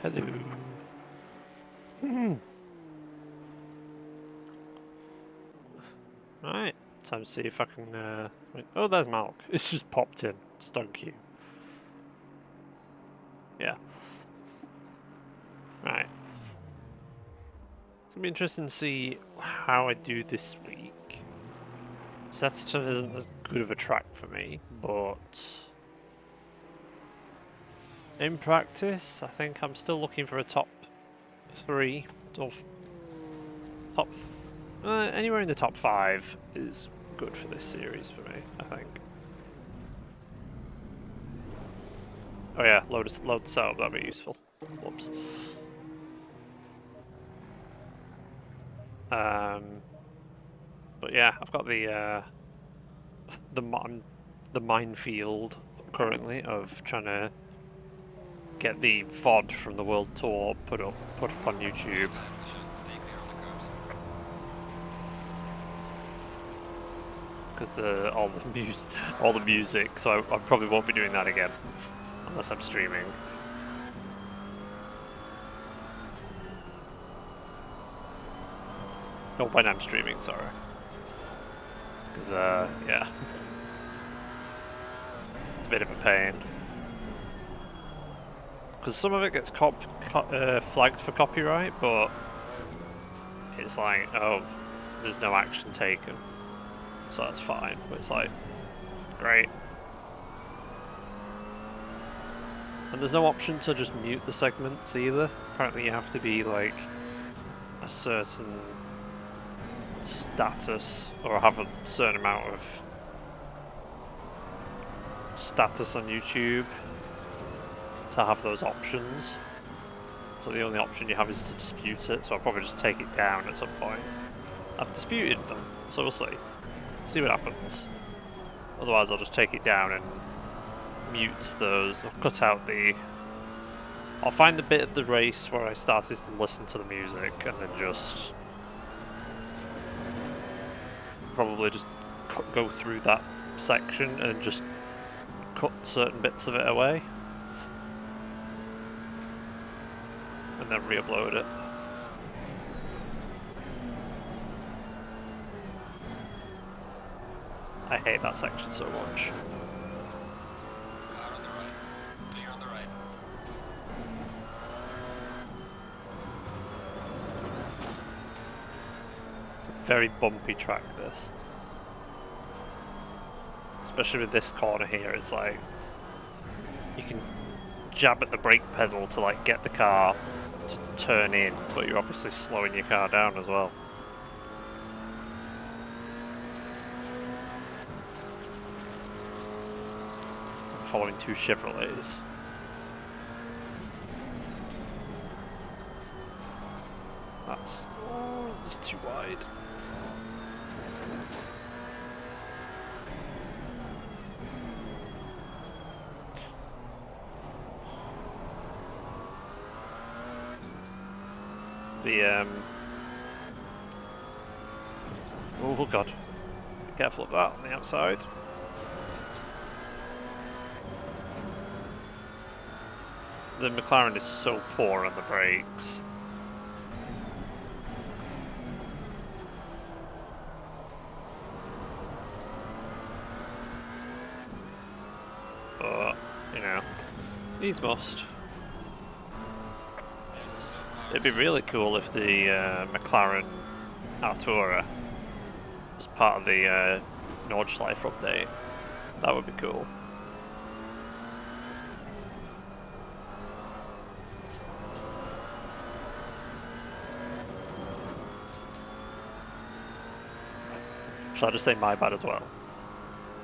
Hello. Right, time to see if I can. Wait. Oh, there's Malk. It's just popped in, just on cue. Yeah. Right. It's gonna be interesting to see how I do this week. Snetterton isn't as good of a track for me, but in practice, I think I'm still looking for a top 3, anywhere in the top 5 is good for this series for me, I think. Oh yeah, load the setup, that'd be useful. Whoops. But yeah, I've got the minefield currently of trying to get the VOD from the World Tour put up on YouTube. Because all the music, so I probably won't be doing that again unless I'm streaming. No, when I'm streaming, sorry. Because yeah, it's a bit of a pain. Because some of it gets flagged for copyright, but it's like, oh, there's no action taken, so that's fine. But it's like, great. And there's no option to just mute the segments either. Apparently you have to be like a certain status or have a certain amount of status on YouTube to have those options. So the only option you have is to dispute it, so I'll probably just take it down at some point. I've disputed them, so we'll see. See what happens. Otherwise I'll just take it down and mute those, or cut out the... I'll find the bit of the race where I started to listen to the music and then just... probably just go through that section and just cut certain bits of it away. And then re-upload it. I hate that section so much. Car on the right. Clear on the right. It's a very bumpy track, this. Especially with this corner here, it's like you can jab at the brake pedal to like get the car to turn in, but you're obviously slowing your car down as well. I'm following 2 Chevrolets. That's just too wide. Oh god, be careful of that on the outside. The McLaren is so poor on the brakes. But, you know, needs must. It'd be really cool if the McLaren Artura was part of the Nordschleife update. That would be cool. Shall I just say my bad as well?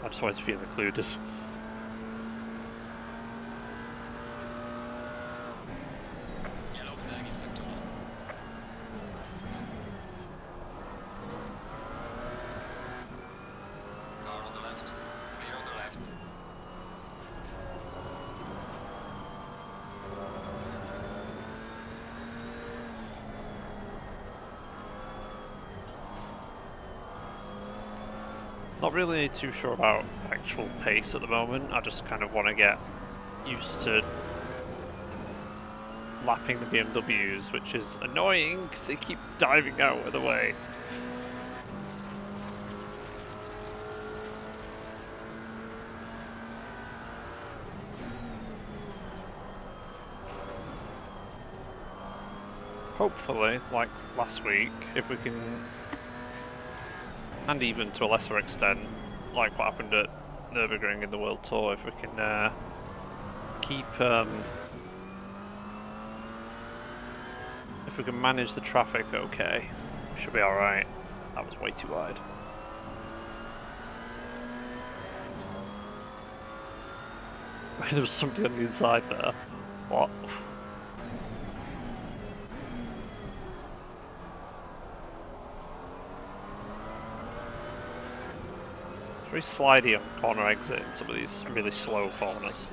I just wanted to feel included. Yellow flag in sector 1. Car on the left. Clear on the left. Not really too sure about actual pace at the moment. I just kind of want to get used to lapping the BMWs, which is annoying because they keep diving out of the way. Hopefully, like last week, if we can, and even to a lesser extent, like what happened at Nürburgring in the World Tour, if we can keep, if we can manage the traffic okay, we should be alright. That was way too wide. There was somebody on the inside there. What? Very slidey on corner exit in some of these really slow corners.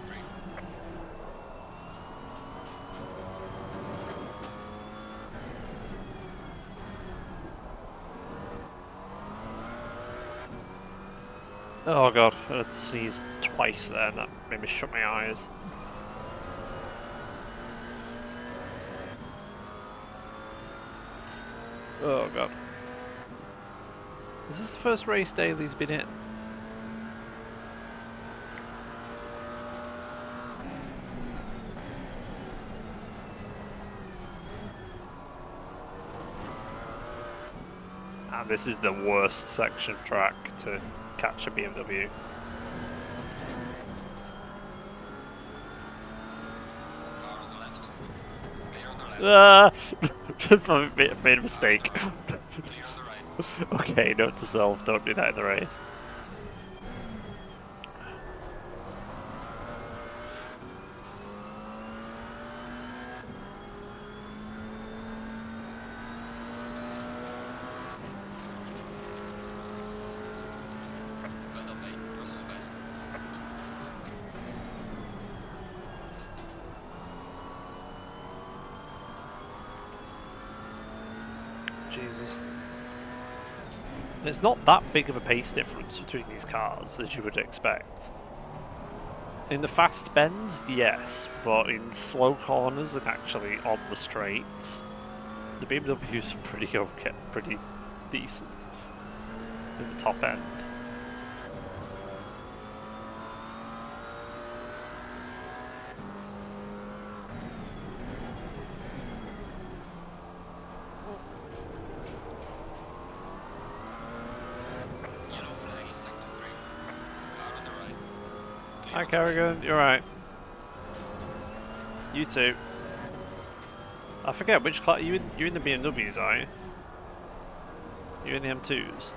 Oh god, I had to sneeze twice there and that made me shut my eyes. Oh god. Is this the first race Daly's been in? And this is the worst section of track to catch a BMW. Car on the left. Clear on the left. I made a mistake. Clear on the right. Okay, note to self, don't do that in the race. Well done, mate. Personal best. Jesus. And it's not that big of a pace difference between these cars as you would expect. In the fast bends, yes, but in slow corners and actually on the straights, the BMWs are pretty okay, pretty decent in the top end. Yellow flag in sector 3. Car on the right. Clear Hi on the Kerrigan, you're right. You too. I forget which class you're in the BMWs, are you? You're in the M2s.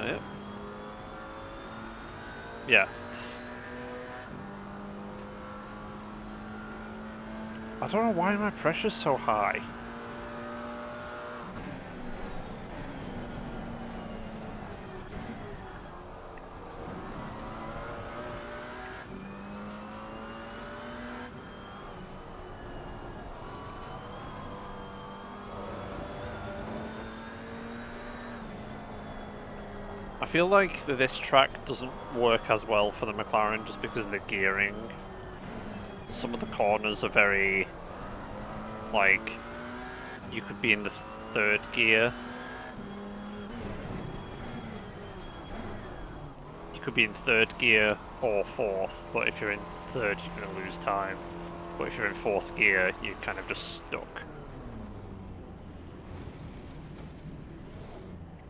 Yep. Yeah. I don't know why my pressure's so high. I feel like this track doesn't work as well for the McLaren just because of the gearing. Some of the corners are very, like, you could be in the third gear. You could be in third gear or fourth, but if you're in third, you're going to lose time. But if you're in fourth gear, you're kind of just stuck.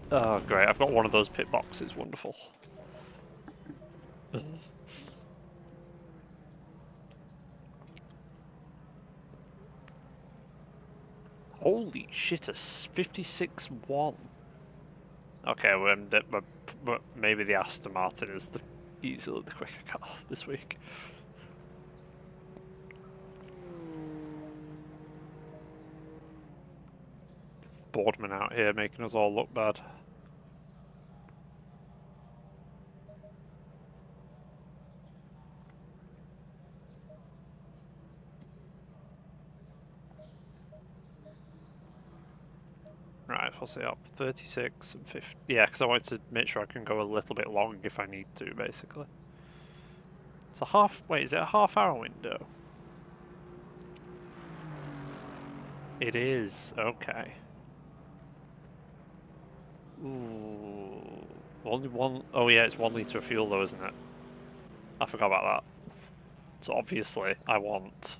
Oh, great. I've got one of those pit boxes. Wonderful. Holy shit, a 56-1. Okay, well, maybe the Aston Martin is easily the quicker car this week. Boardman out here making us all look bad. Right. What's it up? 36 and 50. Yeah, because I wanted to make sure I can go a little bit long if I need to, basically. So half. Wait, is it a half-hour window? It is. Okay. Ooh. Only one. Oh yeah, it's 1 litre of fuel though, isn't it? I forgot about that. So obviously, I want.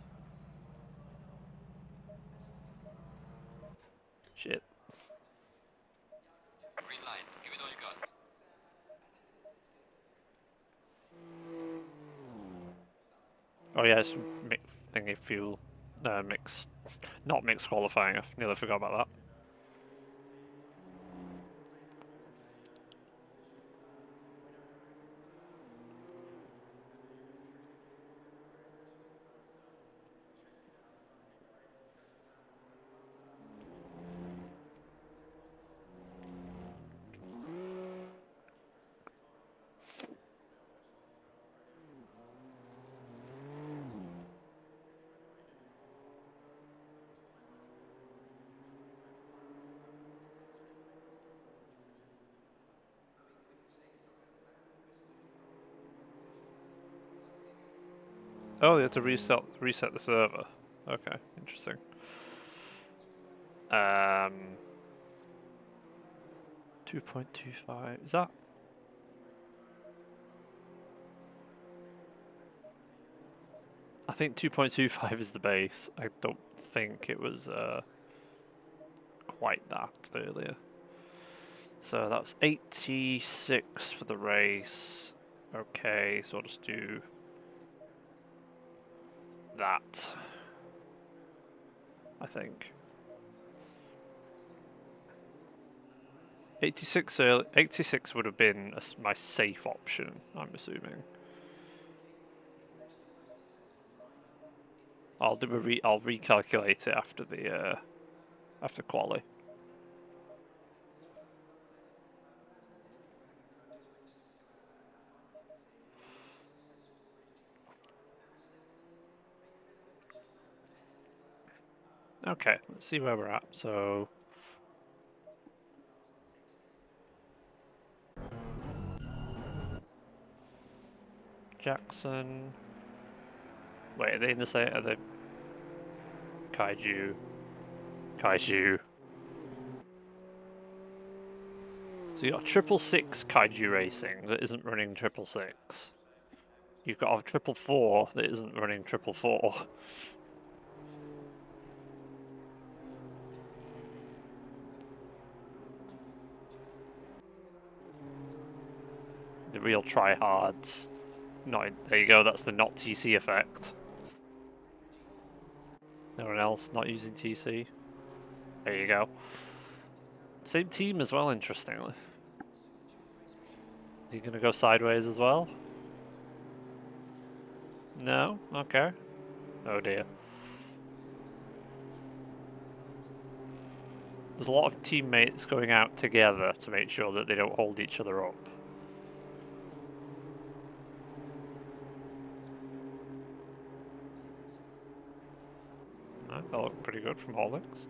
Shit. Green line. Give it all you got. Oh yeah, it's thingy fuel. Mix. Not mixed qualifying. I nearly forgot about that. Oh, they had to reset the server. Okay, interesting. 2.25. Is that? I think 2.25 is the base. I don't think it was quite that earlier. So that's 86 for the race. Okay, so I'll just do that. I think. 86 would have been my safe option, I'm assuming. I'll recalculate it after the after quali. Okay, let's see where we're at. So Jackson. Wait, are they in the same? Are they Kaiju? Kaiju. So you got 666 Kaiju Racing that isn't running 666. You've got a 444 that isn't running 444. The real tryhards. Not there you go. That's the not TC effect. No one else not using TC. There you go. Same team as well, interestingly. Is he gonna go sideways as well? No? Okay. Oh dear. There's a lot of teammates going out together to make sure that they don't hold each other up. No, that looked pretty good from Hollings.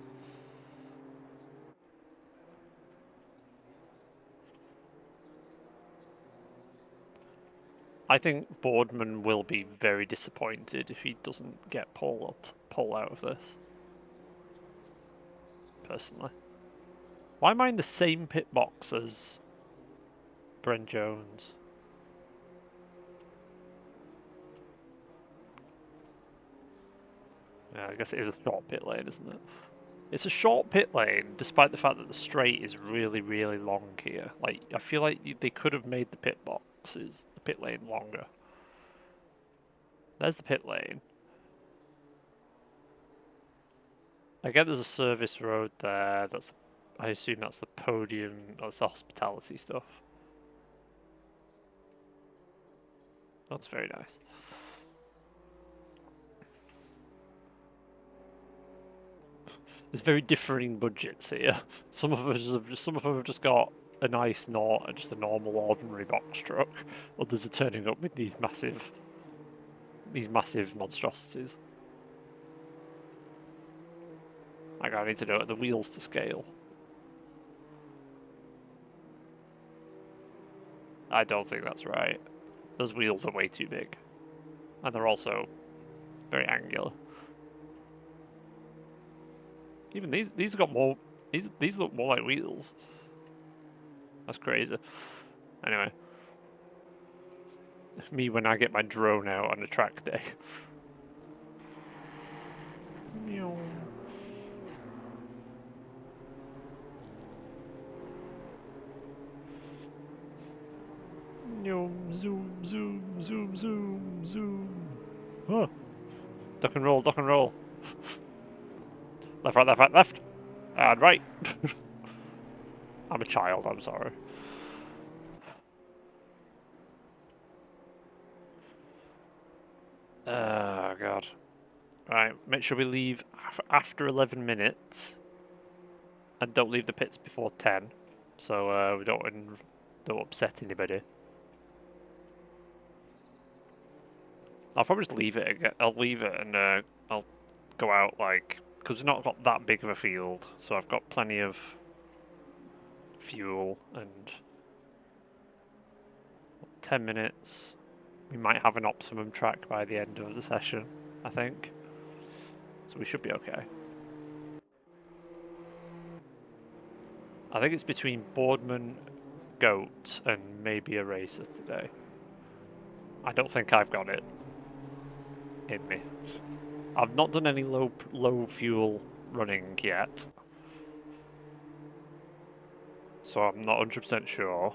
I think Boardman will be very disappointed if he doesn't get pole out of this. Personally. Why am I in the same pit box as Brent Jones? Yeah, I guess it is a short pit lane, isn't it? It's a short pit lane, despite the fact that the straight is really, really long here. Like, I feel like they could have made the the pit lane longer. There's the pit lane. I get there's a service road there. I assume that's the podium. That's the hospitality stuff. That's very nice. There's very differing budgets here. Some of them have just got a nice just a normal ordinary box truck. Others are turning up with these massive monstrosities. Like I need to know the wheels to scale. I don't think that's right. Those wheels are way too big. And they're also very angular. Even these got more... These look more like wheels. That's crazy. Anyway. Me when I get my drone out on a track day. Meow. Zoom, zoom, zoom, zoom, zoom. Huh. Duck and roll, duck and roll. Left, right, left, right, left. And right. I'm a child, I'm sorry. Oh, God. Right, make sure we leave after 11 minutes. And don't leave the pits before 10. So we don't upset anybody. I'll probably just leave it again. I'll leave it and I'll go out like... Because we've not got that big of a field. So I've got plenty of fuel and... 10 minutes. We might have an optimum track by the end of the session, I think. So we should be okay. I think it's between Boardman, Goat, and maybe a racer today. I don't think I've got it in me. I've not done any low fuel running yet. So I'm not 100% sure.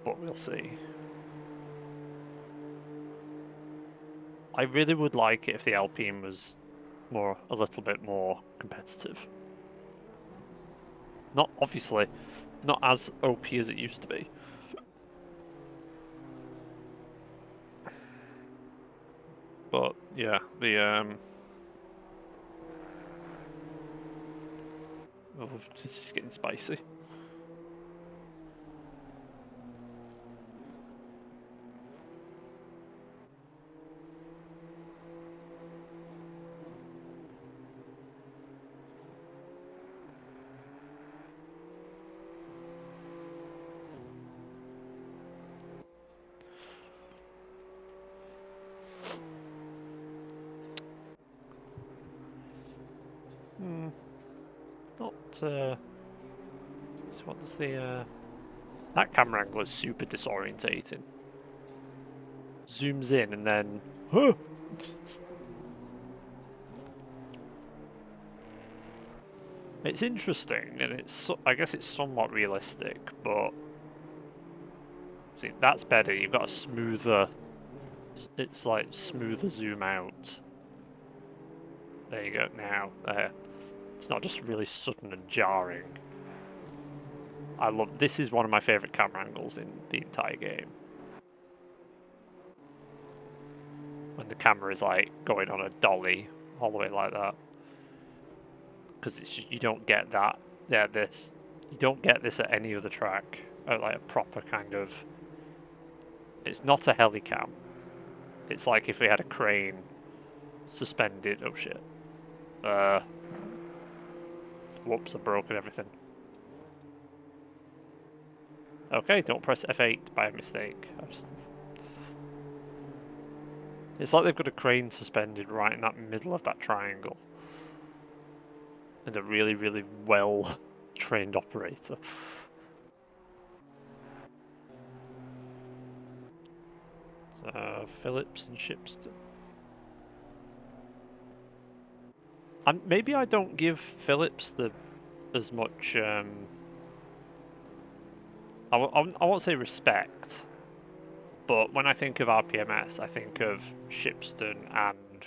But we'll see. I really would like it if the Alpine was a little bit more competitive. Not obviously, not as OP as it used to be. But yeah, the oh, this is getting spicy. Not so what does the that camera angle is super disorientating. Zooms in and then huh. It's interesting and I guess it's somewhat realistic, but see that's better. You've got a smoother. It's like smoother zoom out. There you go. Now there. It's not just really sudden and jarring. I love... This is one of my favourite camera angles in the entire game. When the camera is like going on a dolly all the way like that. Because you don't get that. Yeah, this. You don't get this at any other track. At like a proper kind of... It's not a helicam. It's like if we had a crane suspended... Oh shit. Whoops, I've broken everything. Okay, don't press F8 by mistake. It's like they've got a crane suspended right in that middle of that triangle. And a really, really well-trained operator. Phillips and Shipston. And maybe I don't give Phillips as much... I won't say respect, but when I think of RPMS, I think of Shipston and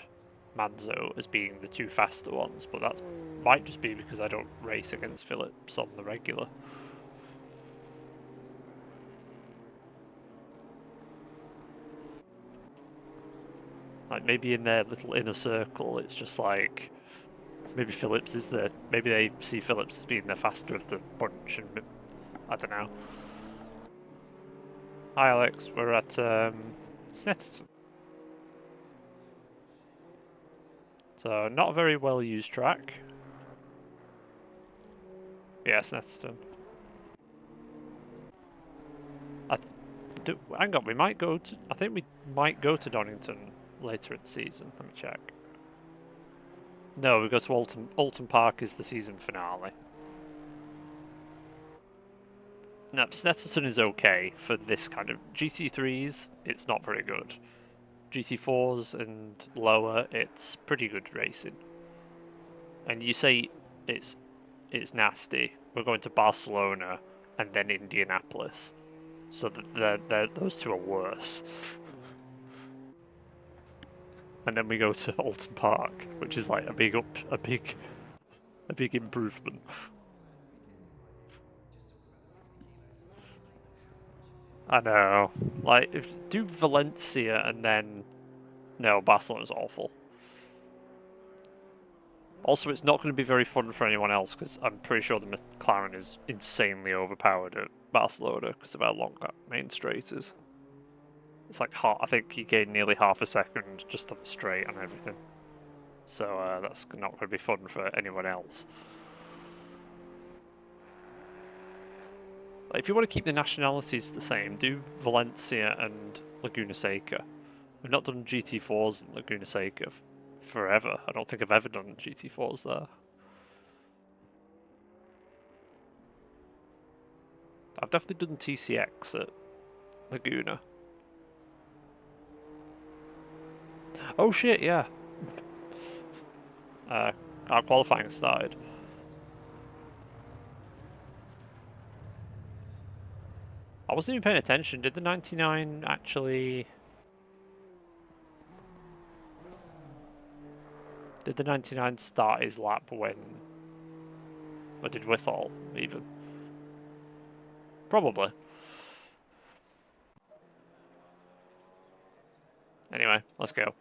Manzo as being the two faster ones, but that might just be because I don't race against Phillips on the regular. Like, maybe in their little inner circle, it's just like... Maybe Phillips is the... Maybe they see Phillips as being the faster of the bunch, and... I don't know. Hi Alex, we're at Snetterton. So, not a very well used track. Yeah, Snetterton. Hang on, we might go to. I think we might go to Donington later in the season. Let me check. No, we go to Alton. Alton Park is the season finale. Now, Snetterton is okay for this kind of GT3s. It's not very good. GT4s and lower, it's pretty good racing. And you say it's nasty. We're going to Barcelona and then Indianapolis, so those two are worse. And then we go to Alton Park, which is like a big improvement. I know. Like, do Valencia and then... No, Barcelona's awful. Also, it's not going to be very fun for anyone else, because I'm pretty sure the McLaren is insanely overpowered at Barcelona because of how long that main straight is. It's like, I think you gain nearly half a second just on the straight and everything. So that's not going to be fun for anyone else. If you want to keep the nationalities the same, do Valencia and Laguna Seca. We've not done GT4s in Laguna Seca forever. I don't think I've ever done GT4s there. I've definitely done TCX at Laguna. Oh shit, yeah. Our qualifying started. I wasn't even paying attention. Did the 99 actually... Did the 99 start his lap when... Or did Withall, even? Probably. Anyway, let's go.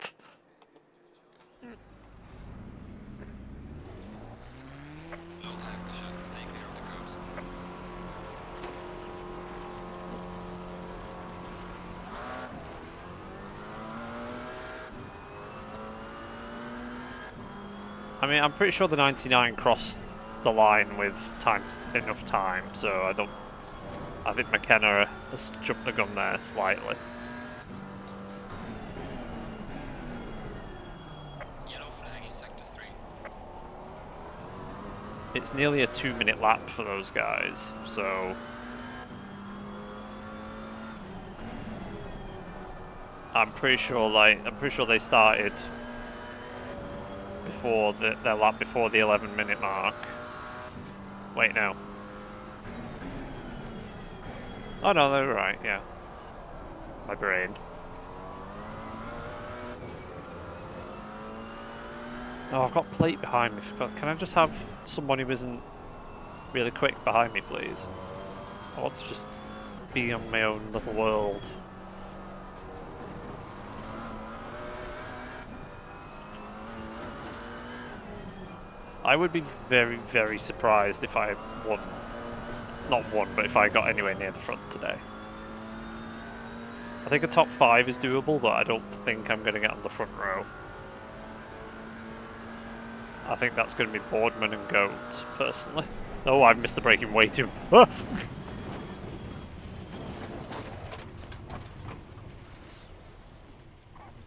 Low tire pressure, stay clear of the curbs. I mean, I'm pretty sure the 99 crossed the line with enough time, so I think McKenna has jumped the gun there slightly. Yellow flag in sector 3. It's nearly a 2-minute lap for those guys, so... I'm pretty sure they started before their lap before the 11-minute mark. Wait, no. Oh no, they were right, yeah. My brain. Oh, I've got plate behind me. Can I just have someone who isn't really quick behind me, please? I want to just be on my own little world. I would be very, very surprised if I won. Not won, but if I got anywhere near the front today. I think a top 5 is doable, but I don't think I'm going to get on the front row. I think that's going to be Boardman and Goat, personally. Oh, I've missed the braking way too... Ah!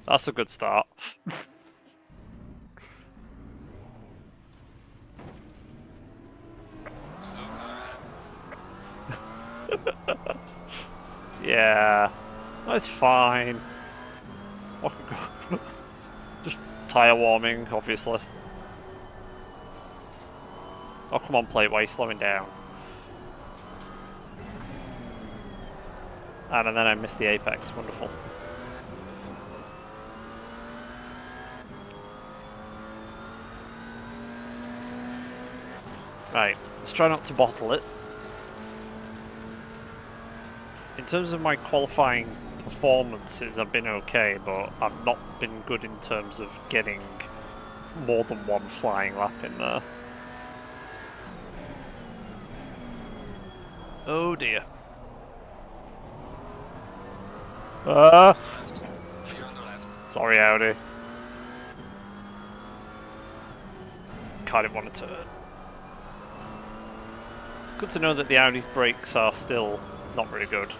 That's a good start. Slow car ahead. Yeah, that's fine. Just tyre warming, obviously. Oh, come on, plate, why are you slowing down? And then I missed the apex, wonderful. Right, let's try not to bottle it. In terms of my qualifying performances, I've been okay, but I've not been good in terms of getting more than one flying lap in there. Oh dear. Clear on the left. Sorry, Audi. I didn't want to turn. It's good to know that the Audi's brakes are still not very good.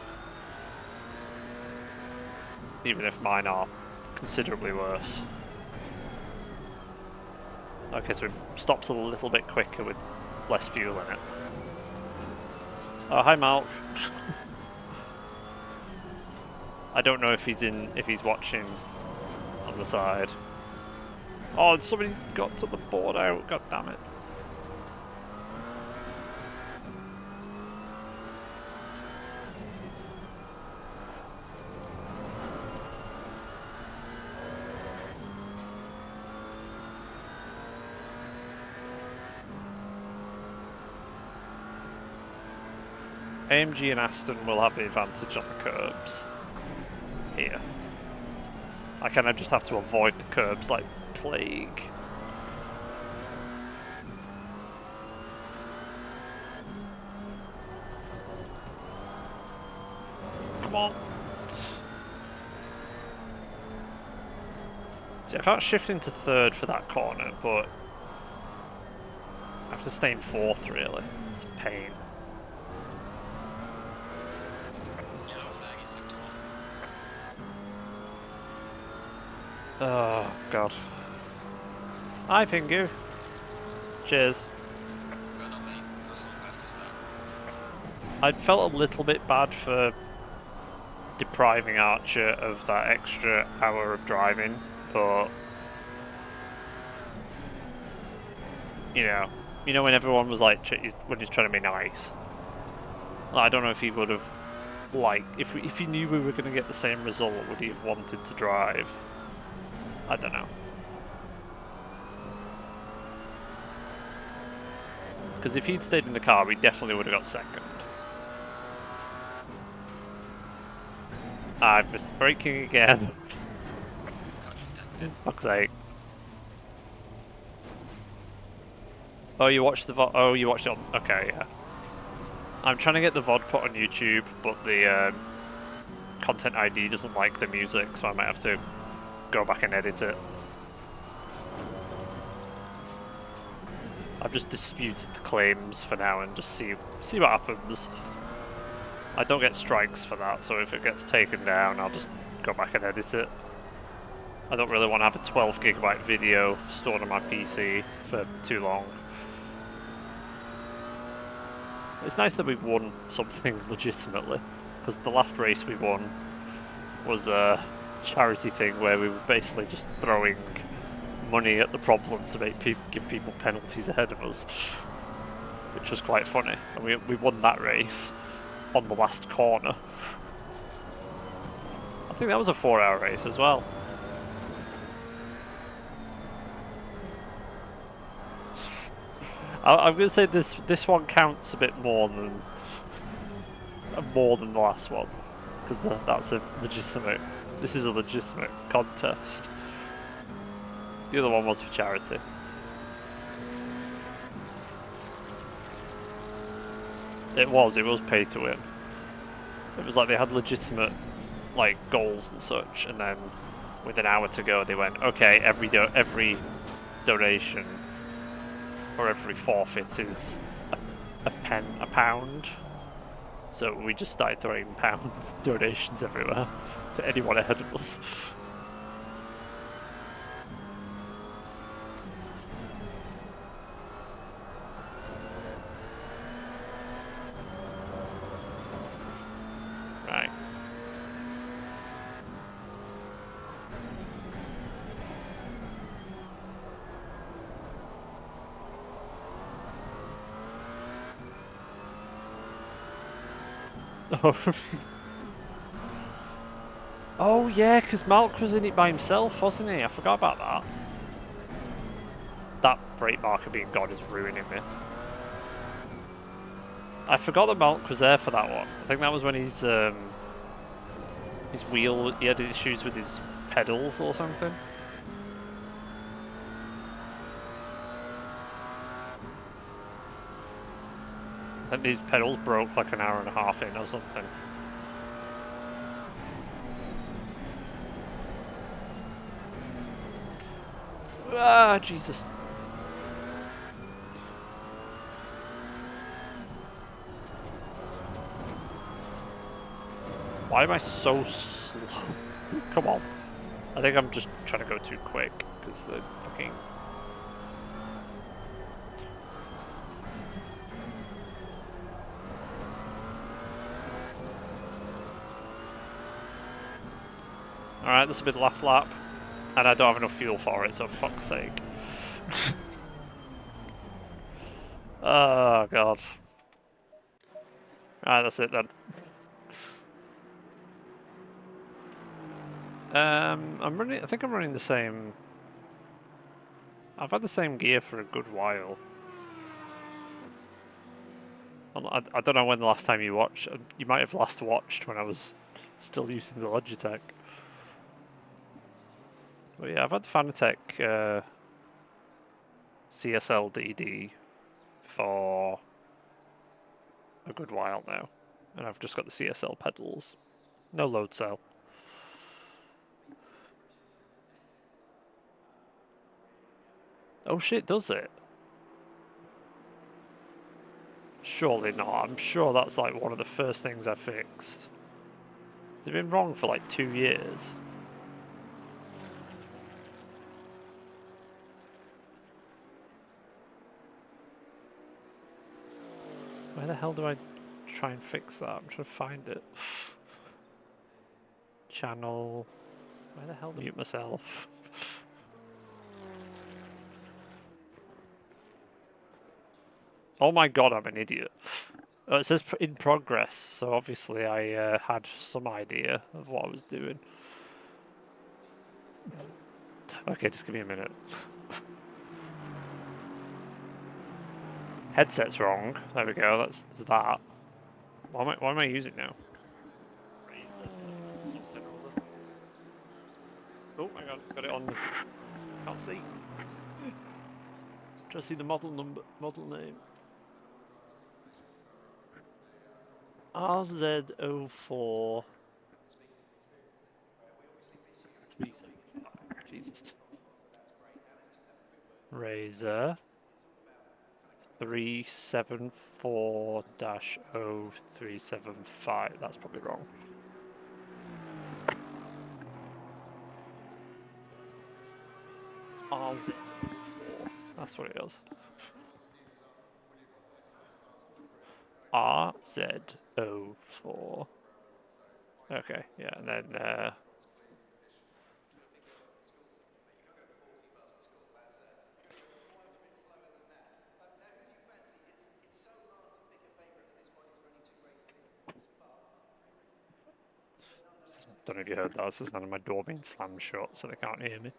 even if mine are considerably worse. Okay, so it stops a little bit quicker with less fuel in it. Oh, hi Malk. I don't know if he's watching on the side. Oh, somebody got to the board out, god damn it. AMG and Aston will have the advantage on the curbs here. I kind of just have to avoid the curbs like plague. Come on. See, I can't shift into third for that corner, but I have to stay in fourth really. It's a pain. Yellow flag in sector 1. Oh, God. Hi, Pingu. Cheers. Well done, mate. Personal fastest lap. I felt a little bit bad for depriving Archer of that extra hour of driving, but you know when everyone was like, when he's trying to be nice. I don't know if he would have, like, if he knew we were going to get the same result, would he have wanted to drive? I don't know. Because if he'd stayed in the car, we definitely would have got second. I've missed the braking again. Fuck's sake. Oh, you watched the VOD? Oh, you watched it on... Okay, yeah. I'm trying to get the VOD put on YouTube, but the content ID doesn't like the music, so I might have to go back and edit it. I've just disputed the claims for now and just see what happens. I don't get strikes for that, so if it gets taken down, I'll just go back and edit it. I don't really want to have a 12 gigabyte video stored on my PC for too long. It's nice that we won something legitimately, because the last race we won was a charity thing where we were basically just throwing money at the problem to make give people penalties ahead of us, which was quite funny. And we won that race on the last corner. I think that was a 4-hour race as well. I'm going to say this one counts a bit more than the last one, because that's a legitimate. This is a legitimate contest. The other one was for charity. It was pay to win. It was like they had legitimate like goals and such, and then with an hour to go, they went, okay, every donation or every forfeit is a pound. So we just started throwing pound donations everywhere to anyone ahead of us. Right. Oh yeah, because Malk was in it by himself, wasn't he? I forgot about that. That brake marker being gone is ruining me. I forgot that Malk was there for that one. I think that was when his wheel, he had issues with his pedals or something. I think these pedals broke like an hour and a half in or something. Ah, Jesus. Why am I so slow? Come on. I think I'm just trying to go too quick because the fucking. Alright, this will be the last lap. And I don't have enough fuel for it, so fuck's sake. Oh, God. Alright, that's it then. I think I'm running the same... I've had the same gear for a good while. I don't know when the last time you watched. You might have last watched when I was still using the Logitech. But yeah, I've had the Fanatec CSL DD for a good while now. And I've just got the CSL pedals. No load cell. Oh shit, does it? Surely not. I'm sure that's like one of the first things I fixed. Has it been wrong for like 2 years? Where the hell do I try and fix that? I'm trying to find it. Channel. Where the hell do I mute myself? Oh my god, I'm an idiot. It says in progress, so obviously I had some idea of what I was doing. Okay, just give me a minute. Headset's wrong. There we go, that's that. What am I using now? Oh my god, it's got it on. Can't see. Try to see the model number, model name. RZ04 375. Jesus. Razor 374-0375. That's probably wrong. RZ04. That's what it is. RZ04. Okay, yeah, and then don't know if you heard that. This is none of my door being slammed shut, so they can't hear me.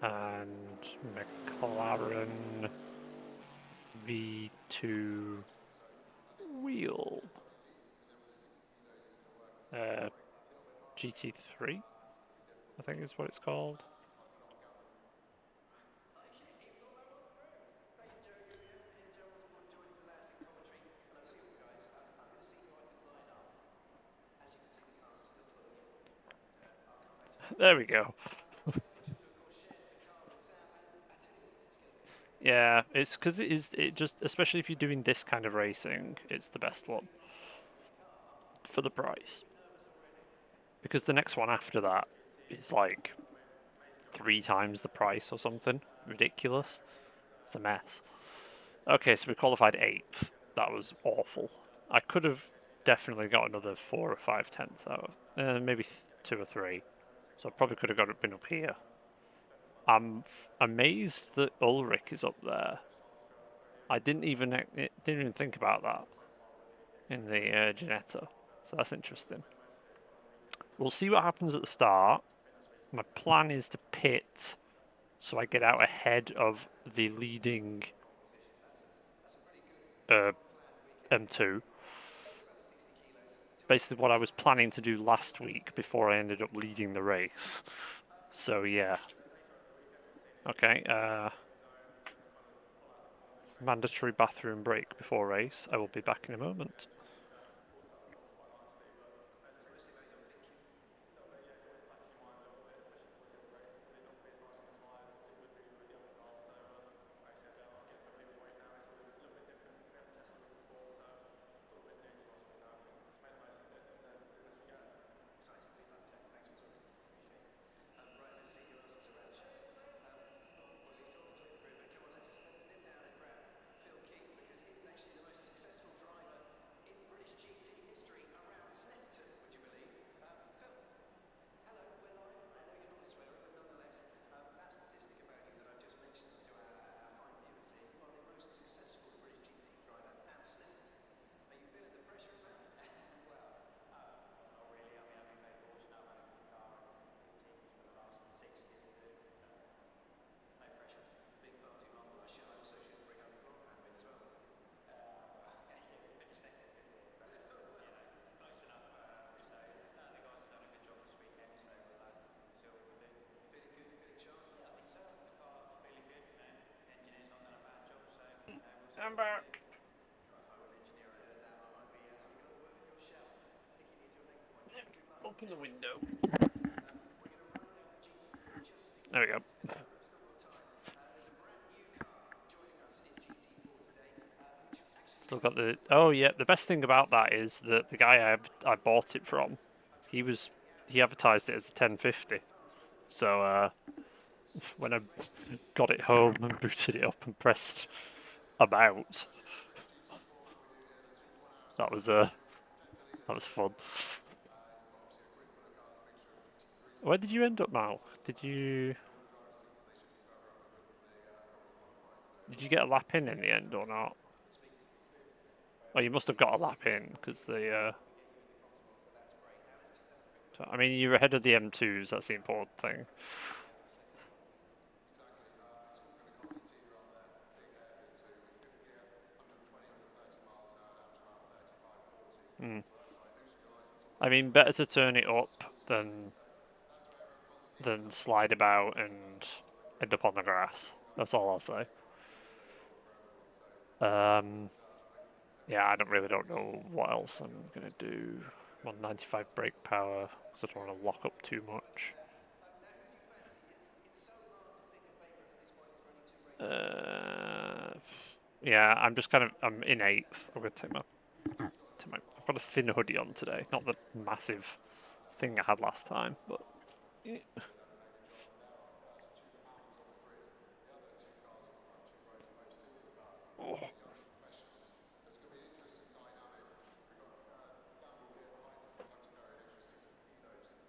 And McLaren V2 wheel. GT3, I think is what it's called. There we go. Yeah, it's because it just, especially if you're doing this kind of racing, it's the best one for the price. Because the next one after that is like 3 times the price or something. Ridiculous. It's a mess. Okay, so we qualified 8th. That was awful. I could have definitely got another 4 or 5 tenths out of maybe 2 or 3. So I probably could have been up here. I'm amazed that Ulrich is up there. I didn't even think about that in the Ginetta, so that's interesting. We'll see what happens at the start. My plan is to pit so I get out ahead of the leading M2. Basically what I was planning to do last week before I ended up leading the race. So yeah. Okay, mandatory bathroom break before race. I will be back in a moment. I'm back. Open the window. There we go. Still got the... Oh, yeah, the best thing about that is that the guy I bought it from, he advertised it as a 1050. So, when I got it home and booted it up and pressed about, that was fun. Where did you end up, Mal? Did you get a lap in the end or not? Oh, you must have got a lap in because I mean, you're ahead of the M2s. That's the important thing. I mean, better to turn it up than slide about and end up on the grass. That's all I'll say. Yeah, I don't know what else I'm gonna do. 195 brake power, because I don't want to lock up too much. Yeah, I'm just I'm in 8th. I'm gonna take my I've got a thin hoodie on today, not the massive thing I had last time, but. Oh.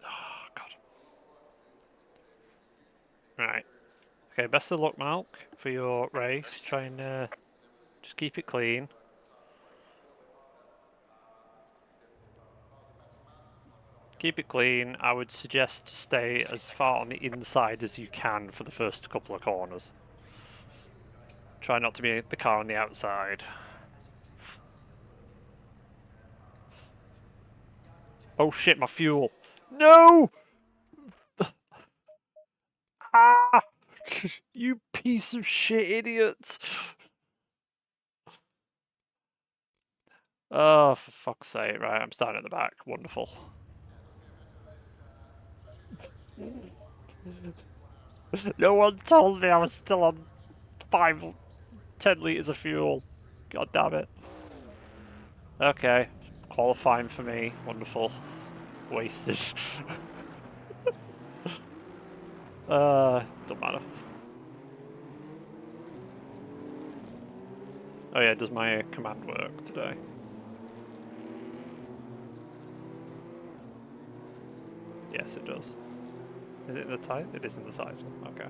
Oh, God. Right. Okay, best of luck, Malk, for your race. Try and just keep it clean. Keep it clean. I would suggest to stay as far on the inside as you can for the first couple of corners. Try not to be the car on the outside. Oh shit, my fuel. No! Ah! You piece of shit idiot! Oh, for fuck's sake. Right, I'm starting at the back. Wonderful. No one told me I was still on 10 litres of fuel. God damn it. Okay, qualifying for me. Wonderful. Wasted. Don't matter. Oh yeah, does my command work today? Yes, it does. Is it in the title? It is in the title. Okay.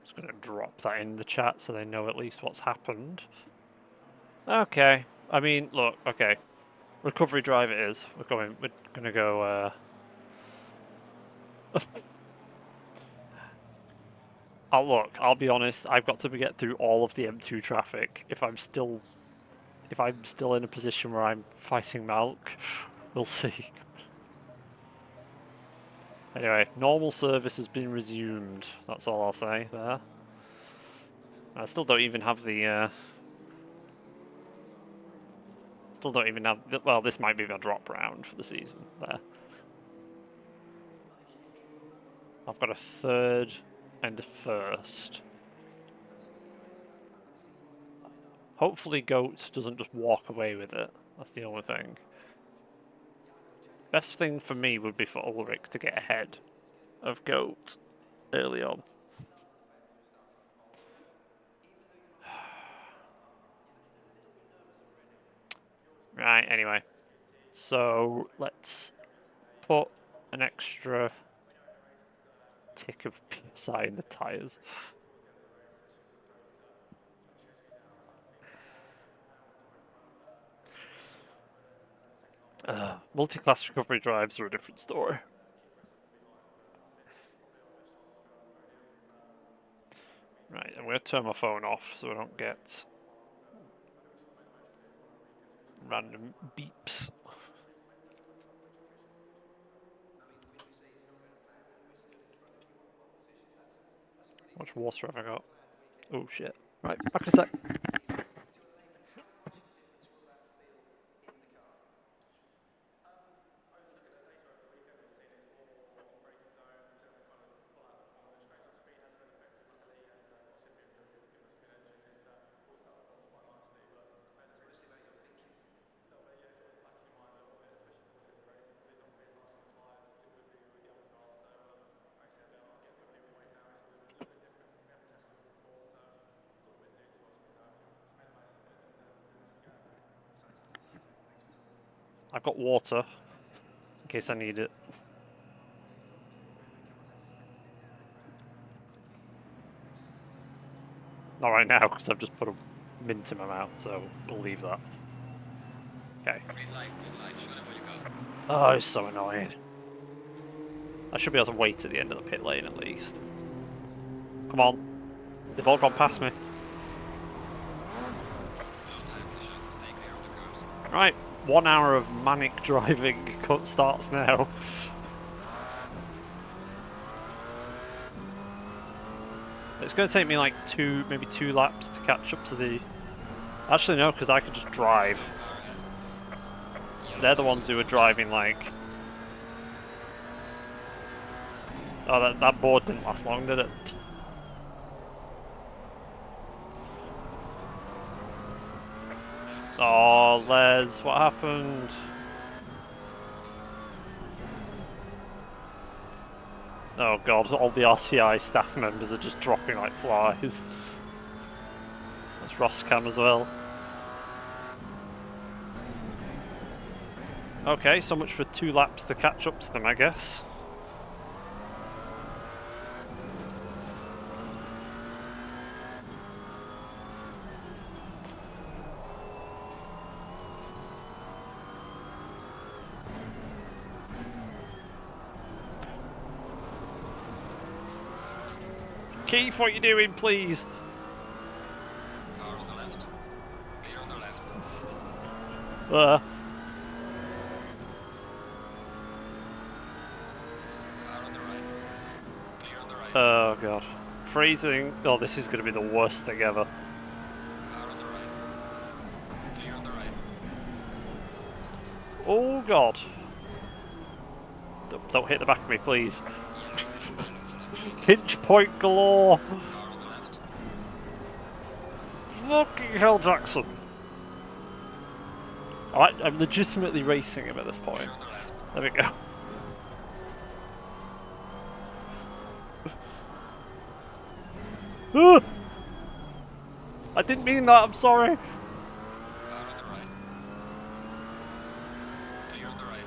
Just gonna drop that in the chat so they know at least what's happened. Okay. I mean, look. Okay. Recovery drive it is. We're gonna go. Oh look. I'll be honest. I've got to get through all of the M2 traffic if I'm still in a position where I'm fighting Malk. We'll see. Anyway, normal service has been resumed. That's all I'll say there. I still don't even have the. Still don't even have. Well, this might be my drop round for the season. There. I've got a 3rd and a 1st. Hopefully, Goat doesn't just walk away with it. That's the only thing. Best thing for me would be for Ulrich to get ahead of Goat early on. Right, anyway. So, let's put an extra tick of PSI in the tyres. Multi-class recovery drives are a different story. Right, I'm going to turn my phone off so I don't get random beeps. How much water have I got? Oh shit. Right, back in a sec. I've got water in case I need it. Not right now because I've just put a mint in my mouth, so we'll leave that. Okay. Green light, show them what you got. Oh, it's so annoying. I should be able to wait at the end of the pit lane at least. Come on. They've all gone past me. No tire pressure, stay clear of the curves. Right, 1 hour of manic driving starts now. It's going to take me like maybe two laps to catch up to the... Actually no, because I can just drive. They're the ones who are driving like... Oh, that board didn't last long, did it? Oh, Les, what happened? Oh god, all the RCI staff members are just dropping like flies. That's Rosscam as well. Okay, so much for 2 laps to catch up to them, I guess. Keith, what are you doing, please? Car on the left. Clear on the left. Uh, Car on the right. Clear on the right. oh god. Freezing. Oh, this is going to be the worst thing ever. Car on the right. Clear on the right. Oh god. Don't hit the back of me, please. Pinch point galore. Car on the left. Fucking hell, Jackson. I'm legitimately racing him at this point. Clear on the left. There we go. Ah! I didn't mean that, I'm sorry. Car on the right. Clear on the right.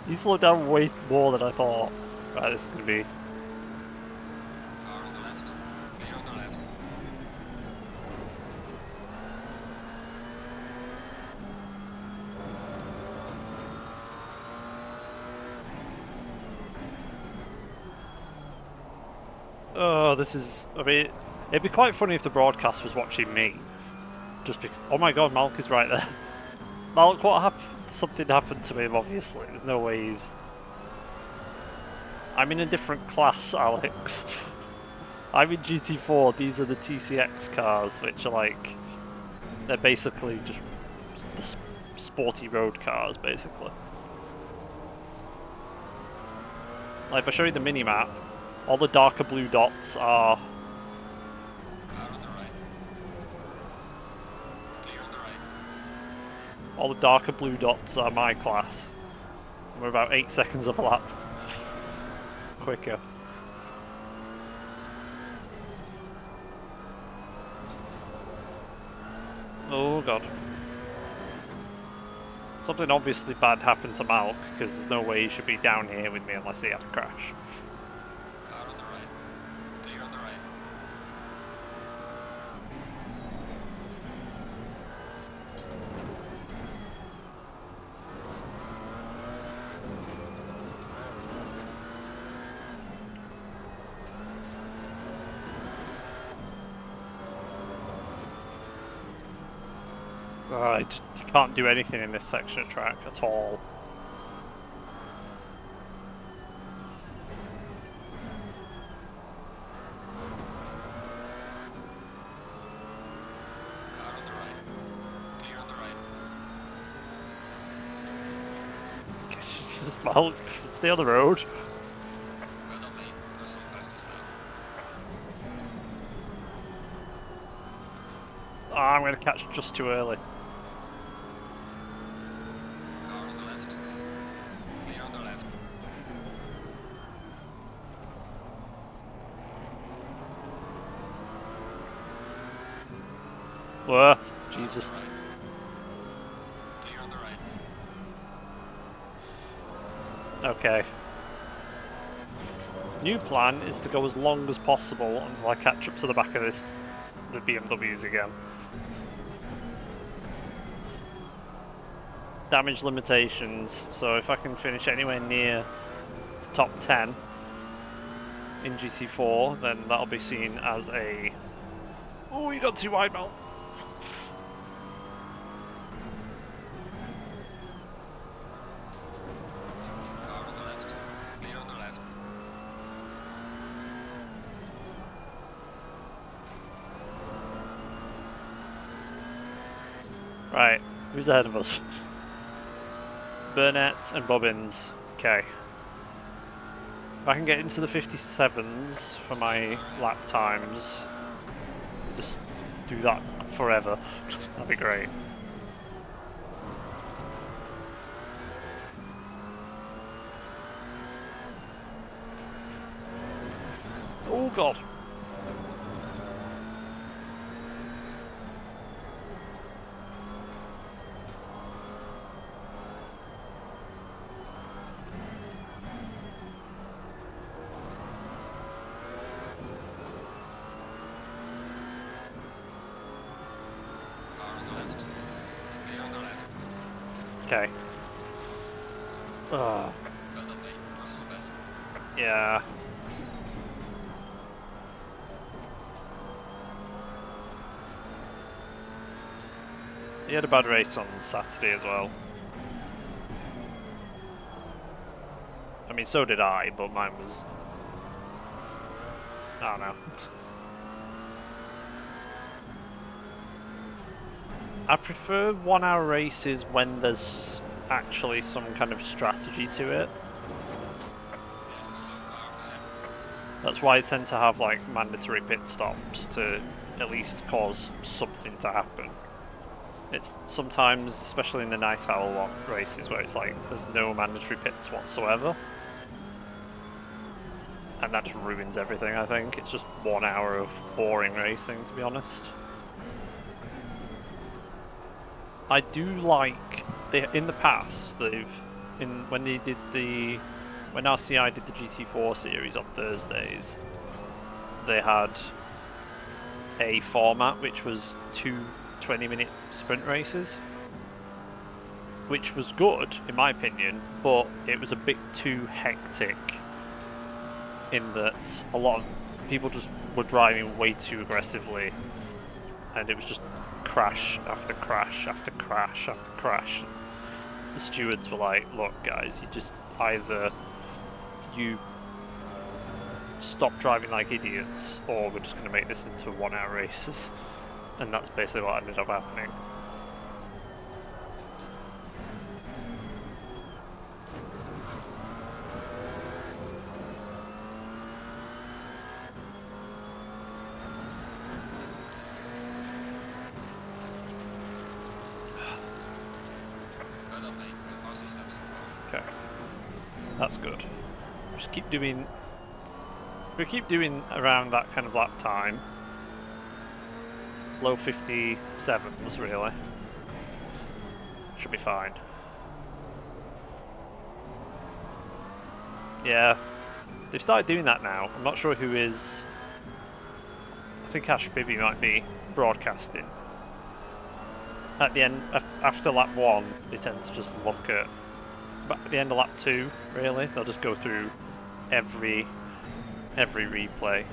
You slowed down way more than I thought. Right, this is going to be... Car on the left. Clear on the left. Oh, this is... I mean, it'd be quite funny if the broadcast was watching me. Just because... Oh my god, Malk is right there. Malk, what happened? Something happened to him, obviously. There's no way he's... I'm in a different class, Alex. I'm in GT4. These are the TCX cars, which are like... They're basically just sporty road cars, basically. Like, if I show you the mini-map, all the darker blue dots are... Car on the right. Clear on the right. All the darker blue dots are my class. We're about 8 seconds of a lap quicker. Oh god. Something obviously bad happened to Malk, because there's no way he should be down here with me unless he had a crash. Car on the right. Clear on the right. You can't do anything in this section of track at all. Car on the right. Clear on the right. Jesus, well, stay on the road. Well done, mate. Personal fastest lap. Oh, I'm going to catch just too early. Car on the left. Clear on the left. Whoa, Car Jesus. on the right. Clear on the right. Okay. New plan is to go as long as possible until I catch up to the back of the BMWs again. Damage limitations, so if I can finish anywhere near the top 10 in GT4, then that'll be seen as a... Oh, you got too wide, Mel. Car on the left. Clear on the left. Right, who's ahead of us? Burnett and Bobbins. Okay. If I can get into the 57s for my lap times, just do that forever. That'd be great. Oh god. Car on the left. Clear on the left. Okay. Well done, mate. Personal best. Yeah. He had a bad race on Saturday as well. I mean, so did I, but mine was... I don't know. I prefer 1 hour races when there's actually some kind of strategy to it. There's a slow car ahead. That's why I tend to have like mandatory pit stops to at least cause something to happen. It's sometimes, especially in the night owl races, where it's like there's no mandatory pits whatsoever. And that just ruins everything, I think. It's just 1 hour of boring racing, to be honest. I do like, in the past, when RCI did the GT4 series on Thursdays, they had a format which was 2 20-minute sprint races, which was good in my opinion, but it was a bit too hectic in that a lot of people just were driving way too aggressively, and it was just crash after crash after crash after crash. The stewards were like, look guys, you just either you stop driving like idiots, or we're just going to make this into 1 hour races. And that's basically what ended up happening. Well done, mate. The fastest lap so far. Okay. That's good. Just keep doing... If we keep doing around that kind of lap time, low 57s really, should be fine. Yeah, they've started doing that now. I'm not sure who is. I think Ash Bibby might be broadcasting. At the end, after lap 1, they tend to just look at, but at the end of lap 2, really, they'll just go through every replay.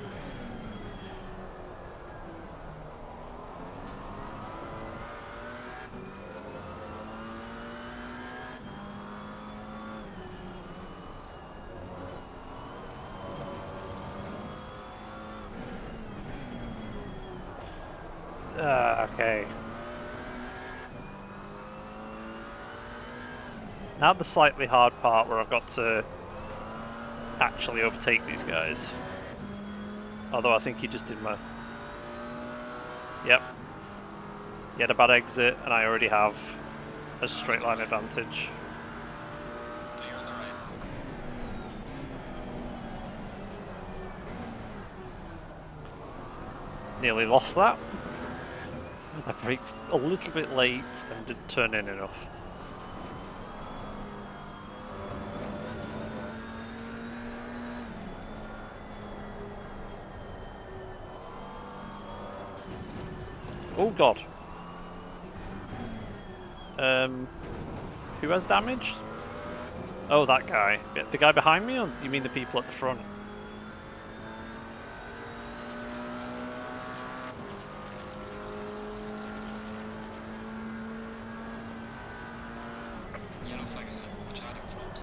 Okay. Now the slightly hard part where I've got to actually overtake these guys. Although I think he just did my... Yep. He had a bad exit and I already have a straight line advantage. Clear on the right. Nearly lost that. I braked a little bit late and didn't turn in enough. Oh god. Who has damage? Oh, that guy. The guy behind me, or do you mean the people at the front? Yellow flag ahead. Watch out in front.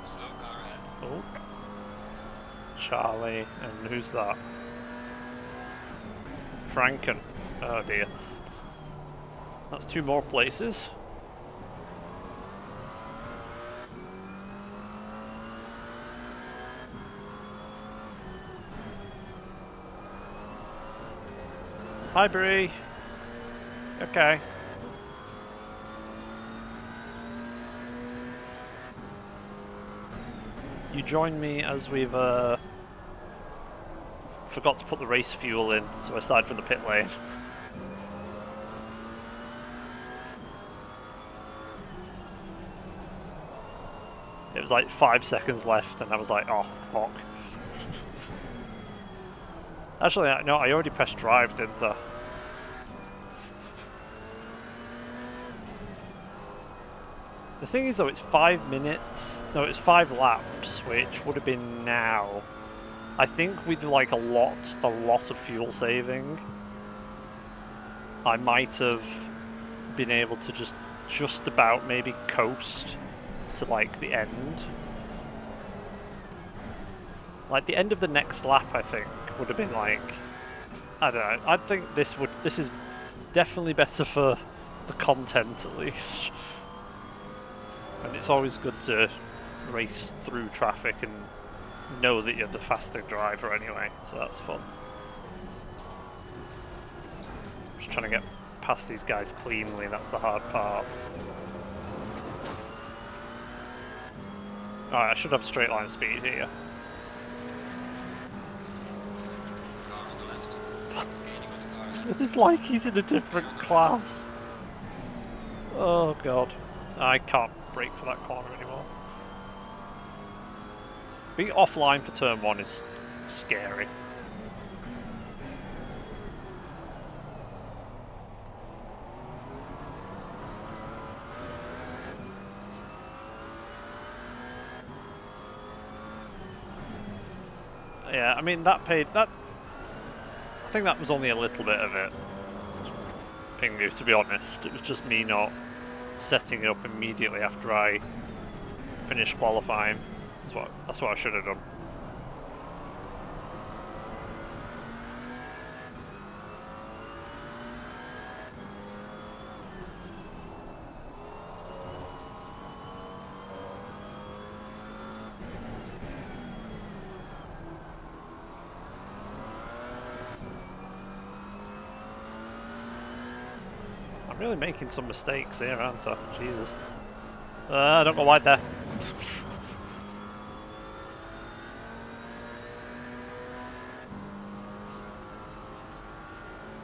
Slow car ahead. Oh. Charlie, and who's that? Franken. Oh dear. That's 2 more places. Hi Bree. Okay. You join me as we've forgot to put the race fuel in, so I started from the pit lane. It was like 5 seconds left and I was like, oh fuck. Actually, no, I already pressed drive, didn't I? The thing is though, it's 5 minutes, no, it's 5 laps, which would have been now. I think with like a lot of fuel saving, I might have been able to just about maybe coast to like the end. Like the end of the next lap, I think, would have been like, I don't know, I think this is definitely better for the content at least. And it's always good to race through traffic and know that you're the faster driver anyway, so that's fun. Just trying to get past these guys cleanly, that's the hard part. Alright, I should have straight line speed here. Car on the left. Gaining on the car ahead. It's like he's in a different class. Oh god. I can't brake for that corner anymore. Being offline for turn 1 is scary. Yeah, I mean that paid that. I think that was only a little bit of it. Pingu, to be honest, it was just me not setting it up immediately after I finished qualifying. That's what I should have done. I'm really making some mistakes here, aren't I? Jesus. I don't go wide there.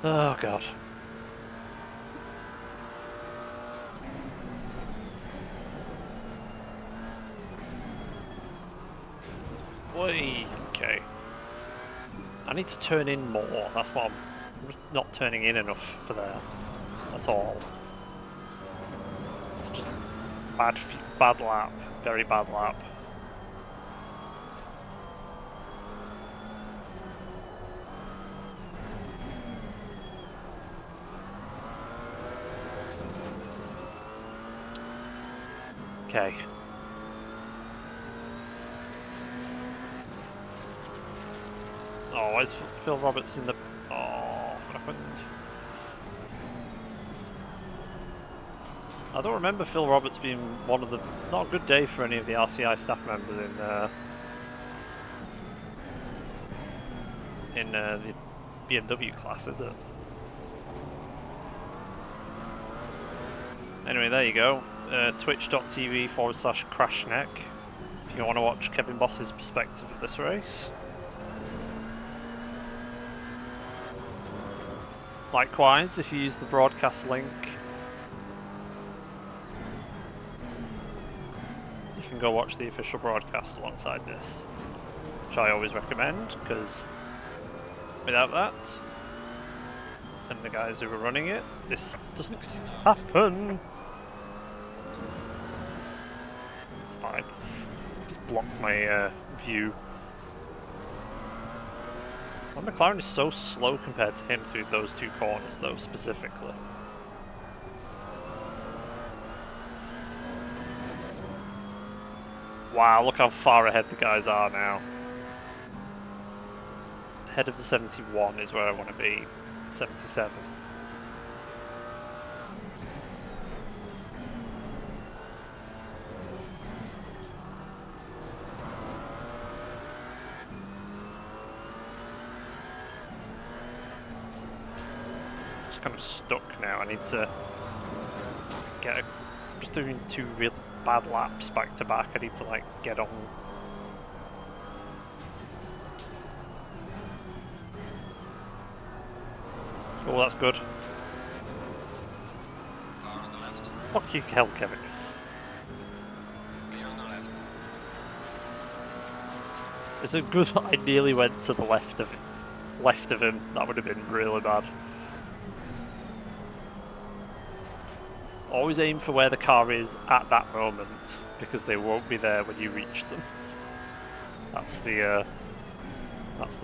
Oh god. Whee, okay. I need to turn in more, that's what I'm just not turning in enough for there at all. It's just bad lap, very bad lap. Okay. Oh, why is Phil Roberts in the... Oh. What happened? I don't remember Phil Roberts being one of the... Not a good day for any of the RCI staff members in the BMW class, is it? Anyway, there you go. Twitch.tv/crashneck if you want to watch Kevin Boss's perspective of this race. Likewise, if you use the broadcast link, you can go watch the official broadcast alongside this, which I always recommend, because without that, and the guys who are running it, this doesn't happen. It's fine. Just blocked my view. Well, McLaren is so slow compared to him through those two corners, though, specifically. Wow, look how far ahead the guys are now. Ahead of the 71 is where I want to be. 77. Just kind of stuck now. I need to get I'm just doing 2 real bad laps back to back. I need to like get on. Oh, that's good. Car on the left. Fuck you, hell, Kevin. Clear on the left. It's a good that I nearly went to the left of him. That would have been really bad. Always aim for where the car is at that moment, because they won't be there when you reach them. That's the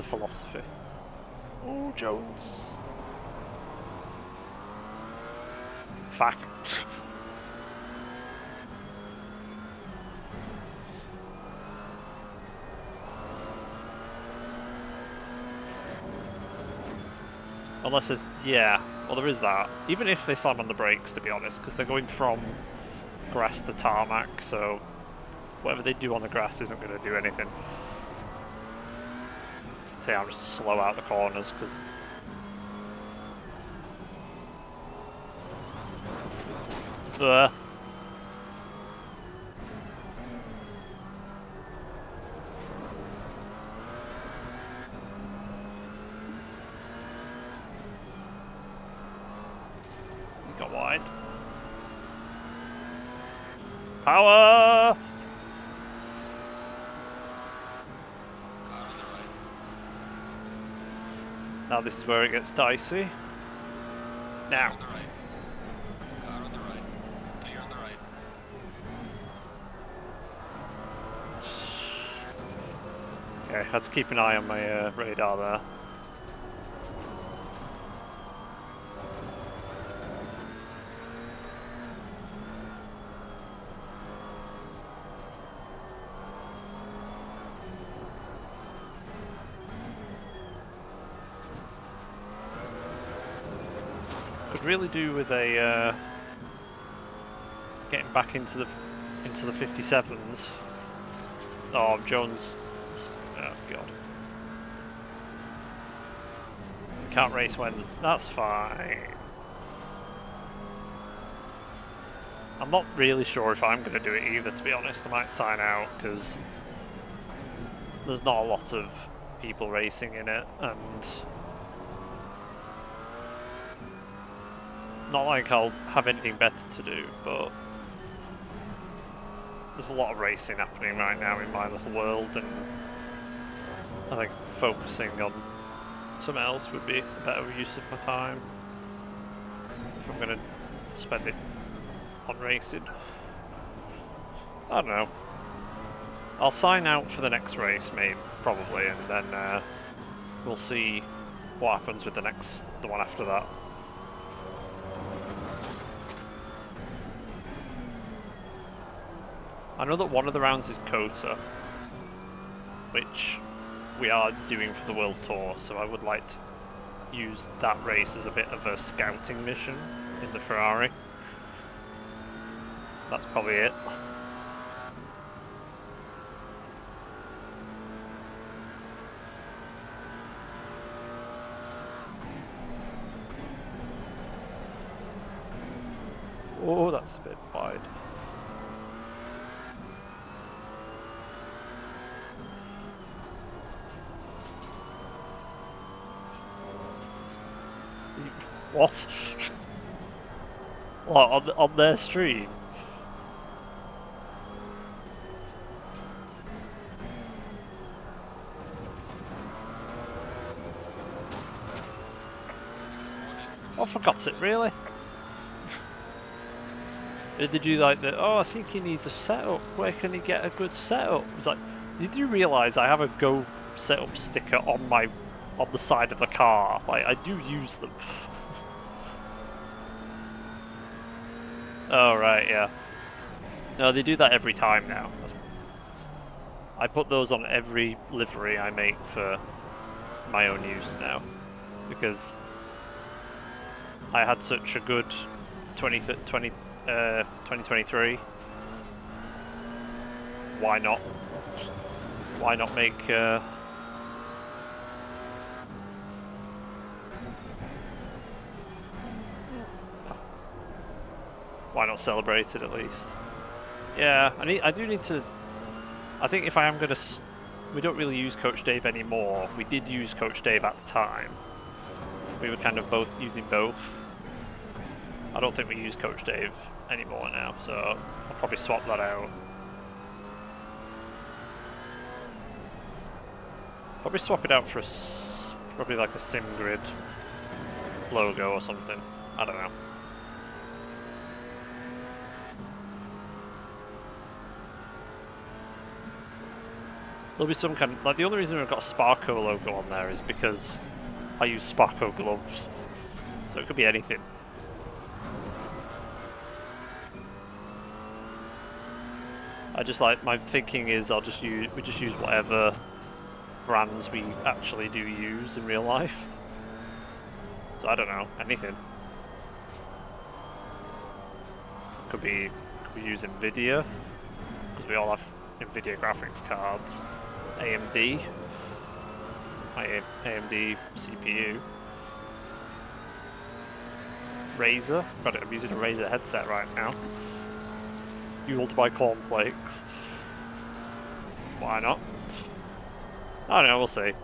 philosophy. Oh, Jones. Fuck. Unless there's... yeah, well there is that. Even if they slam on the brakes, to be honest, because they're going from grass to tarmac, so whatever they do on the grass isn't going to do anything. So yeah, I'm just slow out the corners, because... He's got wide. Power! Car on the right. Now this is where it gets dicey. Now. On the right. Car on the right. Clear on the right. Okay, had to keep an eye on my radar there. Could really do with a getting back into the 57s. Oh, Jones. Oh god. Can't race Wednesday. That's fine. I'm not really sure if I'm going to do it either, to be honest. I might sign out because there's not a lot of people racing in it, and not like I'll have anything better to do, but there's a lot of racing happening right now in my little world, and I think focusing on something else would be a better use of my time if I'm going to spend it on racing. I don't know. I'll sign out for the next race, maybe, probably, and then we'll see what happens with the one after that. I know that one of the rounds is Kota, which we are doing for the World Tour, so I would like to use that race as a bit of a scouting mission in the Ferrari. That's probably it. Oh, that's a bit wide. What? What, on their stream? Oh, for God's sake, really? Did they do like the, oh, I think he needs a setup, where can he get a good setup? It's like, did you realise I have a Go setup sticker on the side of the car? Like, I do use them. Oh, right, yeah. No, they do that every time now. I put those on every livery I make for my own use now. Because I had such a good 2023. Why not? Why not make... Why not celebrate it at least? Yeah, I do need to... I think if I am going to... We don't really use Coach Dave anymore. We did use Coach Dave at the time. We were kind of both using both. I don't think we use Coach Dave anymore now, so I'll probably swap that out. Probably swap it out for probably like a SimGrid logo or something. I don't know. There'll be some kind of, like, the only reason we've got a Sparko logo on there is because I use Sparko gloves. So it could be anything. I just like, my thinking is we just use whatever brands we actually do use in real life. So I don't know, anything. Could be use NVIDIA, because we all have NVIDIA graphics cards. AMD, my AMD CPU. Razer, I'm using a Razer headset right now. Fueled by cornflakes. Why not? I don't know, we'll see.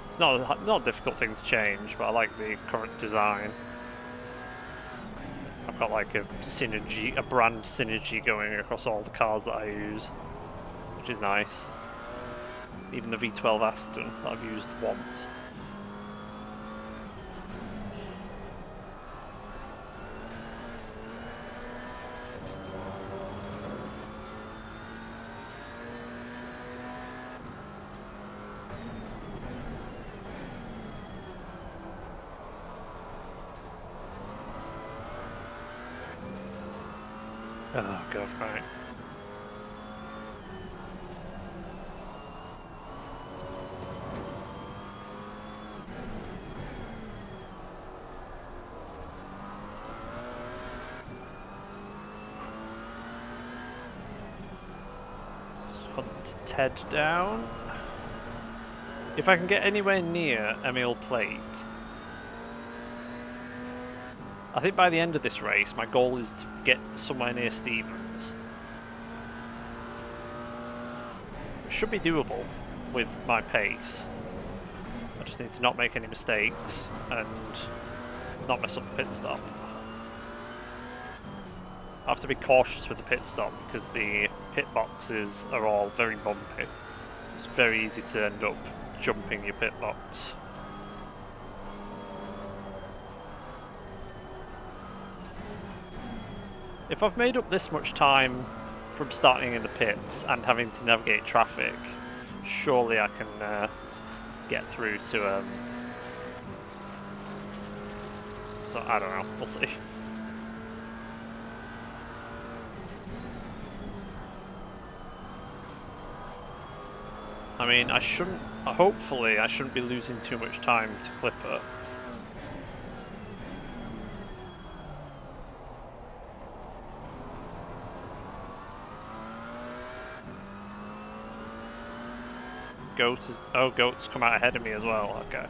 It's not a difficult thing to change, but I like the current design. I've got like a brand synergy going across all the cars that I use, which is nice. Even the V12 Aston that I've used once. Oh god, right. Hunt Ted down. If I can get anywhere near Emil Plate, I think by the end of this race, my goal is to get somewhere near Stevens. It should be doable with my pace. I just need to not make any mistakes and not mess up the pit stop. I have to be cautious with the pit stop because the pit boxes are all very bumpy. It's very easy to end up jumping your pit box. If I've made up this much time from starting in the pits and having to navigate traffic, surely I can get through to so I don't know, we'll see. I mean, I shouldn't hopefully I shouldn't be losing too much time to clip it. Goat's come out ahead of me as well. Okay.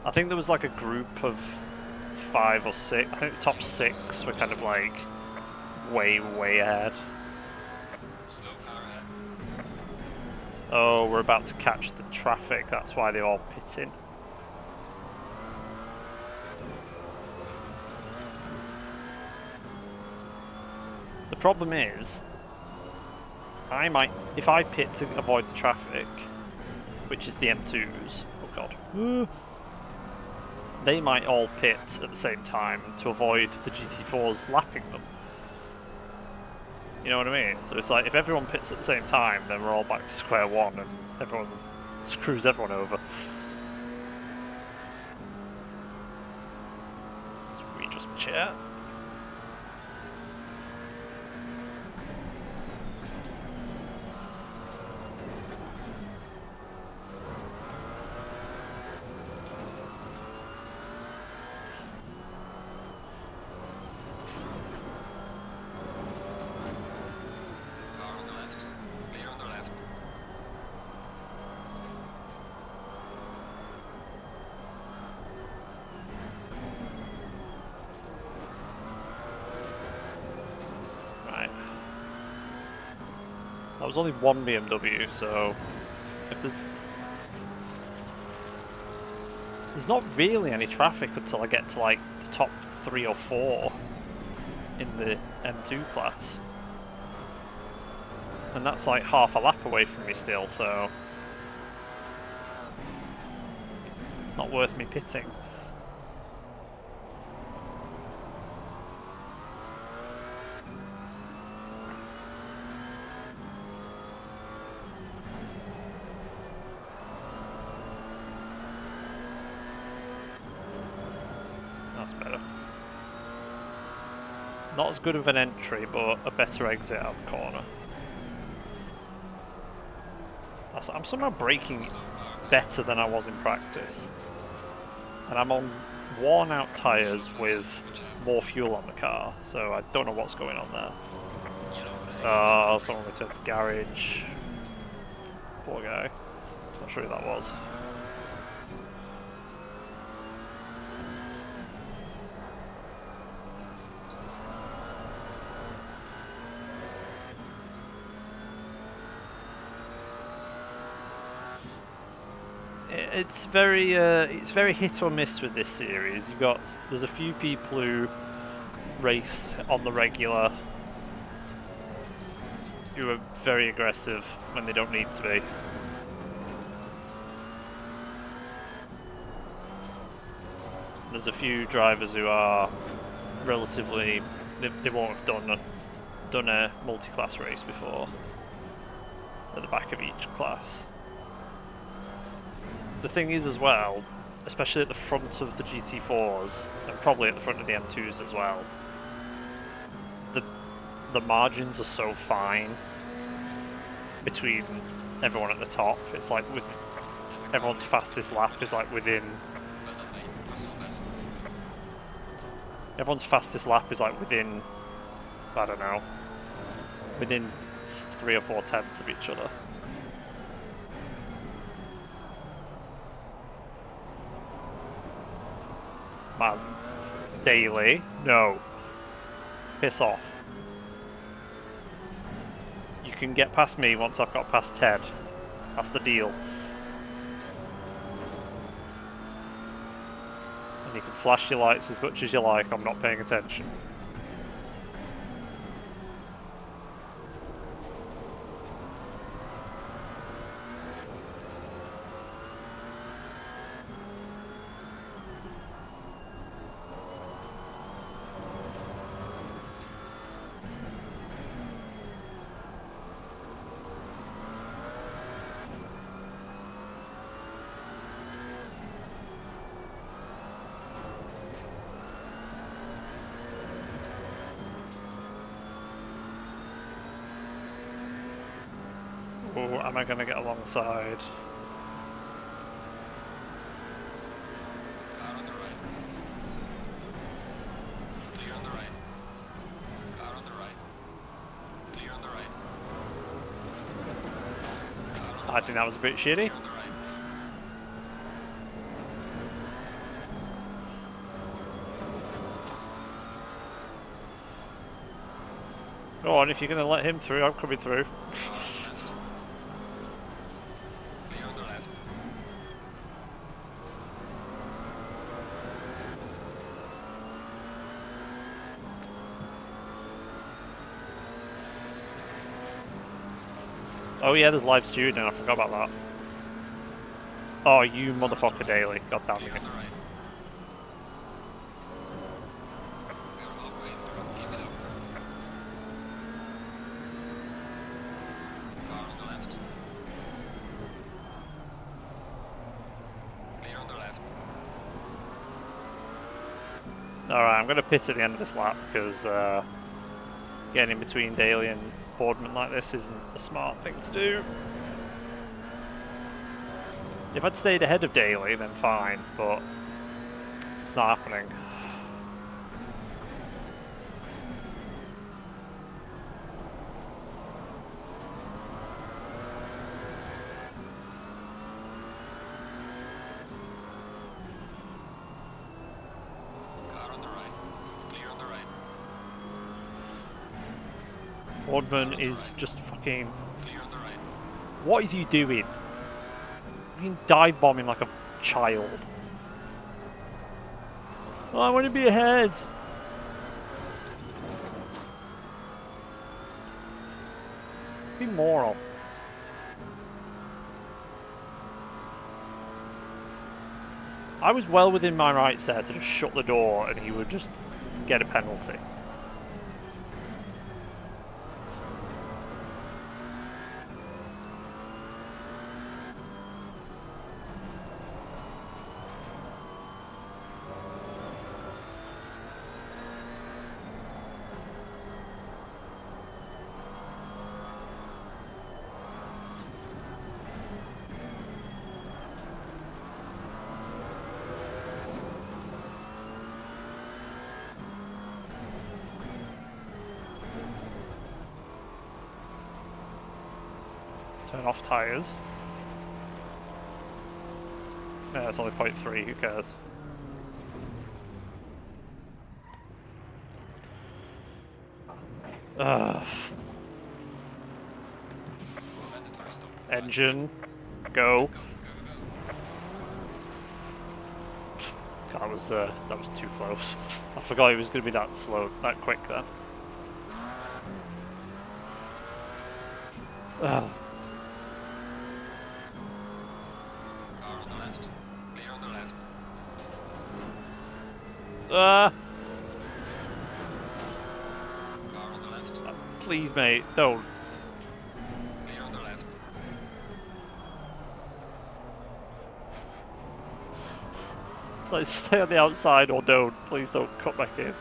I think there was like a group of 5 or 6. I think the top 6 were kind of like way ahead. Slow car ahead. Oh, we're about to catch the traffic. That's why they're all pitting. The problem is, if I pit to avoid the traffic, which is the M2s, oh god, they might all pit at the same time to avoid the GT4s lapping them. You know what I mean? So it's like, if everyone pits at the same time, then we're all back to square one and everyone screws everyone over. Let's readjust my chair. That was only one BMW, so if there's not really any traffic until I get to like the top 3 or 4 in the M2 class. And that's like half a lap away from me still, so it's not worth me pitting. That's better. Not as good of an entry, but a better exit out the corner. I'm somehow braking better than I was in practice. And I'm on worn out tyres with more fuel on the car, so I don't know what's going on there. Someone returned to the garage. Poor guy. Not sure who that was. It's very hit or miss with this series. There's a few people who race on the regular who are very aggressive when they don't need to be. There's a few drivers who are relatively, they won't have done a multi-class race before at the back of each class. The thing is as well, especially at the front of the GT4s, and probably at the front of the M2s as well, the margins are so fine between everyone at the top. It's like with everyone's fastest lap is like within... Everyone's fastest lap is like within, I don't know, within 3 or 4 tenths of each other. Man, Daily, no. Piss off. You can get past me once I've got past Ted. That's the deal. And you can flash your lights as much as you like, I'm not paying attention. Am I going to get alongside? I think that was a bit shitty. On the right. Go on, if you're going to let him through, I'm coming through. Car on the left. Clear on the left. Oh yeah, there's live student, I forgot about that. Oh, you motherfucker, Daily. God damn Clear it. on the right. We're halfway through. Keep it up. Car on the left. Clear on the left. Alright, I'm going to pit at the end of this lap because getting in between Daly and Boardman like this isn't a smart thing to do. If I'd stayed ahead of Daly, then fine, but it's not happening. Car on the right. Clear on the right. Boardman is just fucking... Clear on the right. What is he doing? He's dive bombing like a child. Oh, I want to be ahead. Be moral. I was well within my rights there to just shut the door and he would just get a penalty. Turn off tyres. Yeah, it's only 0.3, who cares? Mandatory stop. Engine, go. Go, go, That was too close. I forgot it was going to be that slow, that quick then. go. Car on the left. Clear on the left. Ah! Car on the left. Please, mate, don't. Clear on the left. It's like, stay on the outside or don't. Please don't cut back in.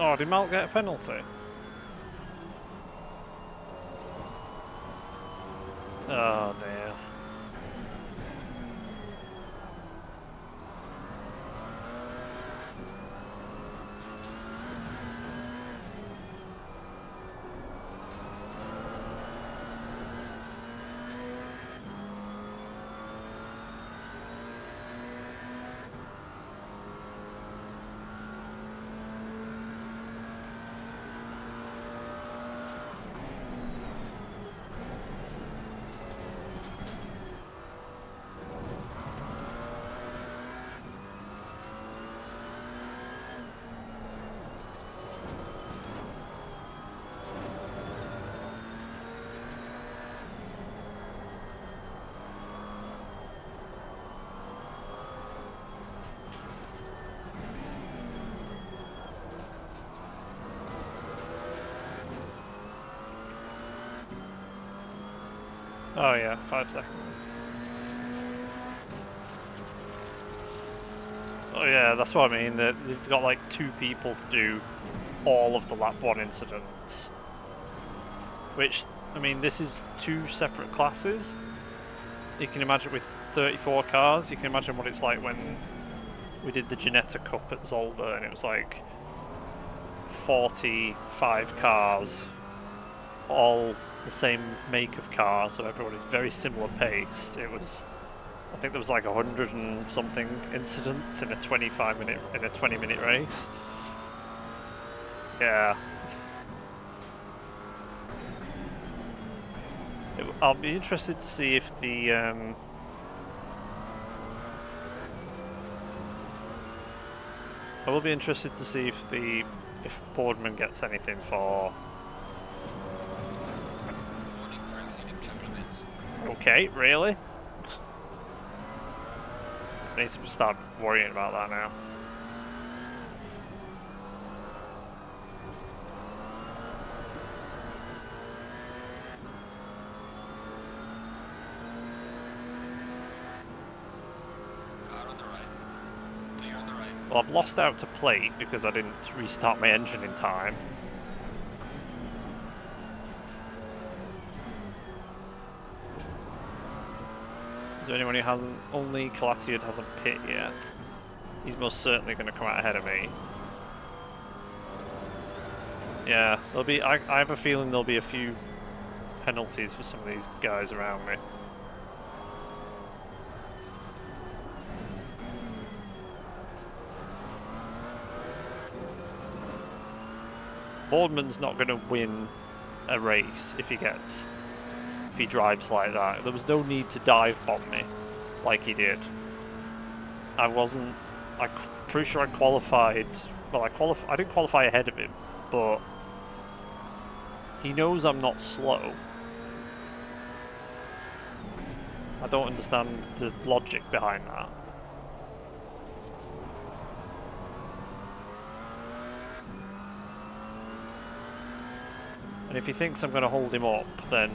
Oh, did Malk get a penalty? Oh dear. Oh yeah, 5 seconds. Oh Oh yeah, that's what I mean. They've got like 2 people to do all of the lap 1 incidents. Which, I mean, this is 2 separate classes. You can imagine with 34 cars, you can imagine what it's like when we did the Ginetta Cup at Zolder and it was like 45 cars, all the same make of car, so everyone is very similar paced. It was, I think there was like 100 and something incidents in a 20-minute race. Yeah. I'll be interested to see if the I will be interested to see if Boardman gets anything for. Warning for exceeding track limits. Okay, really? I need to start worrying about that now. Car on the right. Clear on the right. Well, I've lost out to plate because I didn't restart my engine in time. Is there anyone who hasn't? Only Kalatiad hasn't pit yet. He's most certainly going to come out ahead of me. Yeah, there'll be. I have a feeling there'll be a few penalties for some of these guys around me. Boardman's not going to win a race if he drives like that. There was no need to dive bomb me like he did. I'm pretty sure I qualified. Well, I didn't qualify ahead of him, but he knows I'm not slow. I don't understand the logic behind that. And if he thinks I'm going to hold him up, then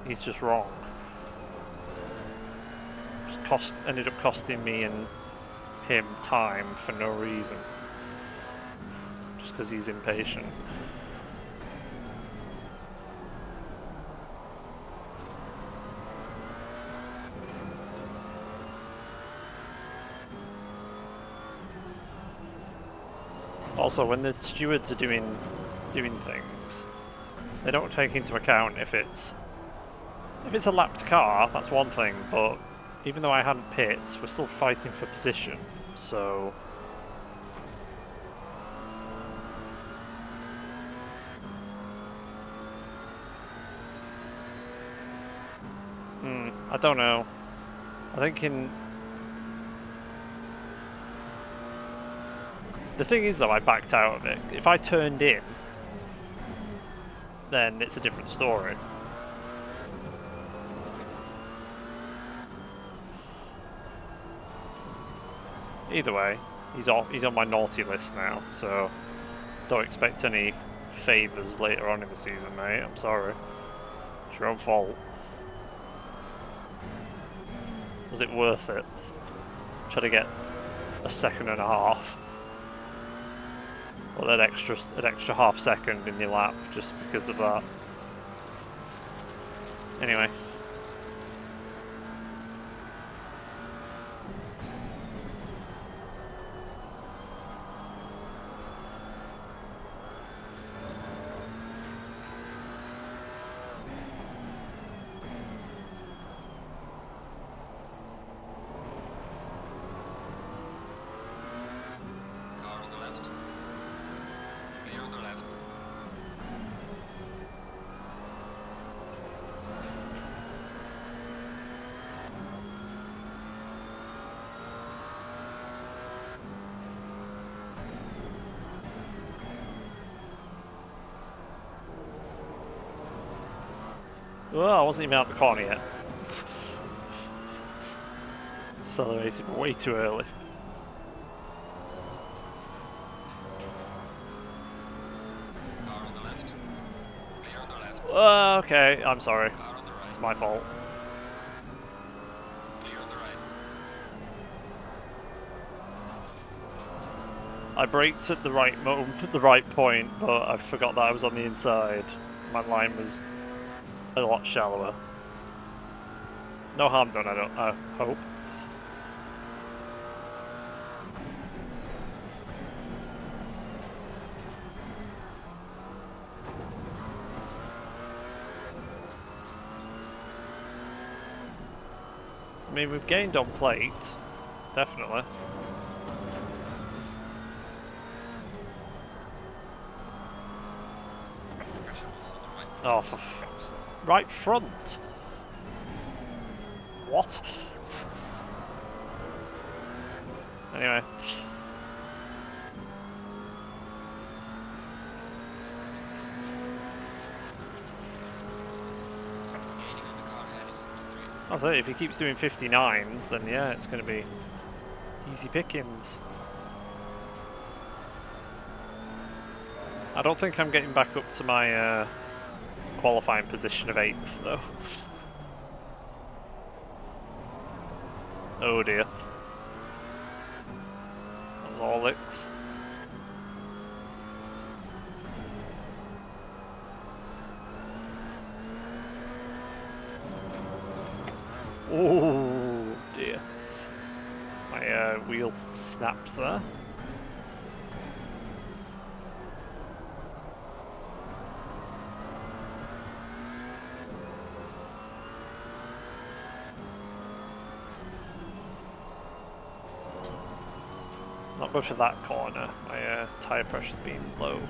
he's just wrong. Ended up costing me and him time for no reason. Just because he's impatient. Also, when the stewards are doing things, they don't take into account if it's a lapped car, that's one thing, but even though I hadn't pit, we're still fighting for position, so I don't know. I think the thing is though, I backed out of it. If I turned in, then it's a different story. Either way, he's on my naughty list now, so don't expect any favours later on in the season, mate. I'm sorry. It's your own fault. Was it worth it? Try to get a second and a half. Or an extra half second in your lap just because of that. Anyway. Car on the left. Clear on the left. Well, I wasn't even out the corner yet. Accelerated way too early. Car on the left. Clear on the left. Okay, I'm sorry. Car on the right. It's my fault. Clear on the right. I braked at the right moment, the right point, but I forgot that I was on the inside. My line was a lot shallower. No harm done, I hope. I mean, we've gained on plate, definitely. Oh, for fuck's sake. Right front! What? Anyway. I was saying, if he keeps doing 59s, then yeah, it's going to be easy pickings. I don't think I'm getting back up to my qualifying position of 8th, though. Oh dear. That was all licks. Oh dear. My wheel snapped there. Not good for that corner. My tyre pressure's been low.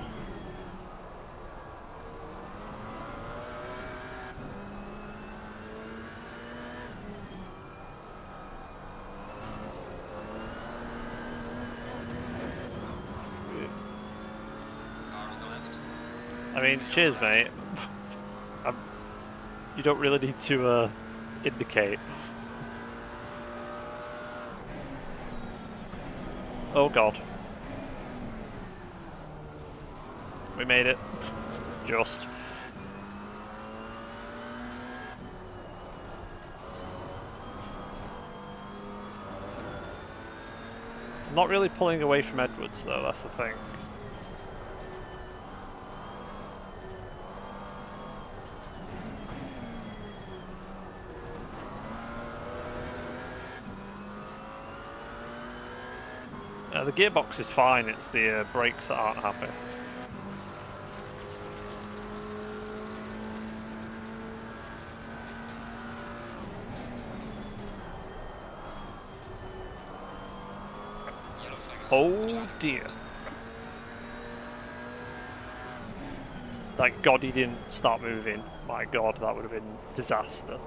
I mean, cheers, mate. You don't really need to indicate. Oh god. We made it. Just. I'm not really pulling away from Edwards though, that's the thing. The gearbox is fine, it's the brakes that aren't happy. Oh dear. Thank God he didn't start moving. My God, that would have been disaster.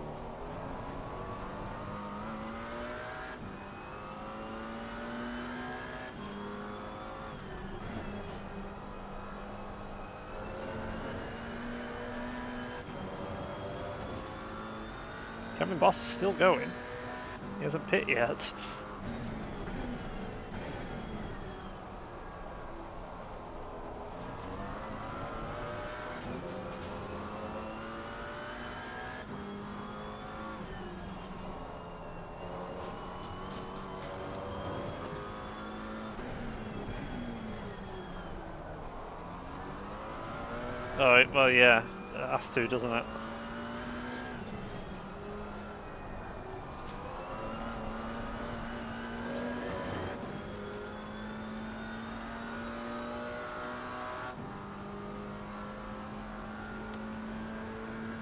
Kevin Boss is still going. He hasn't pit yet. Alright, well yeah, it has to, doesn't it?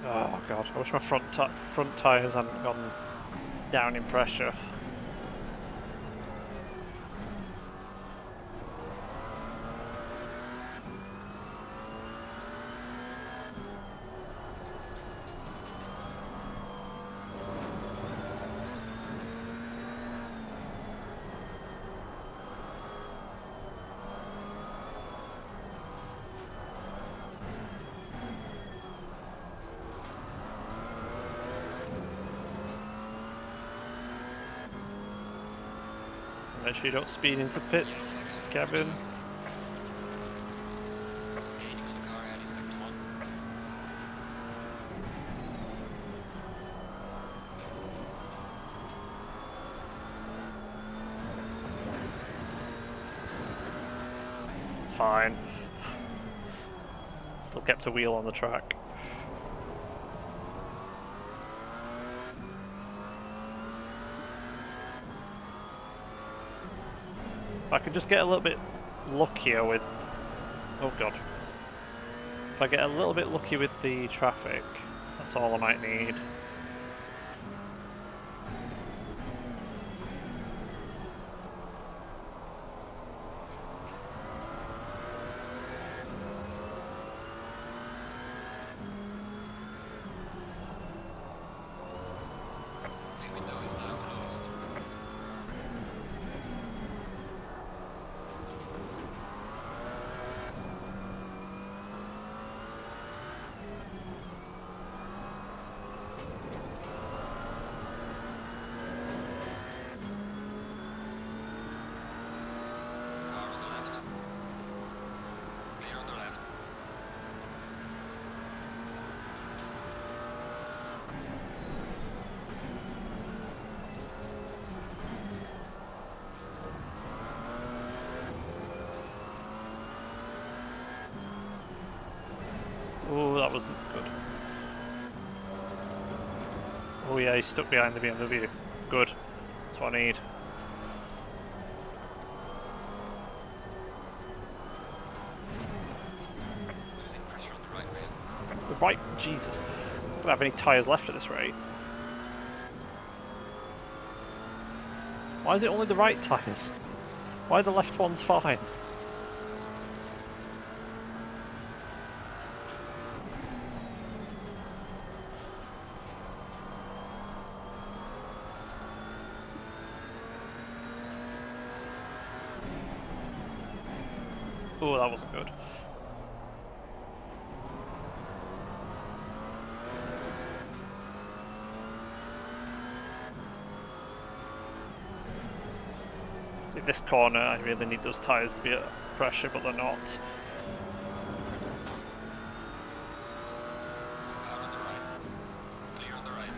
Oh god, I wish my front tyres hadn't gone down in pressure. Make sure you don't speed into pits, Kevin. fine. Still kept a wheel on the track. If I could just get a little bit luckier with... Oh god. If I get a little bit lucky with the traffic, that's all I might need. The window is now closed. Car on the left. Clear on the left. Oh, that wasn't good. Oh yeah, he's stuck behind the BMW. Good. That's what I need. Losing pressure on the right rear. The right... Jesus. Don't have any tyres left at this rate. Why is it only the right tyres? Why are the left ones fine? Oh, that wasn't good. See, this corner, I really need those tyres to be at pressure, but they're not. Car on the right. Clear on the right.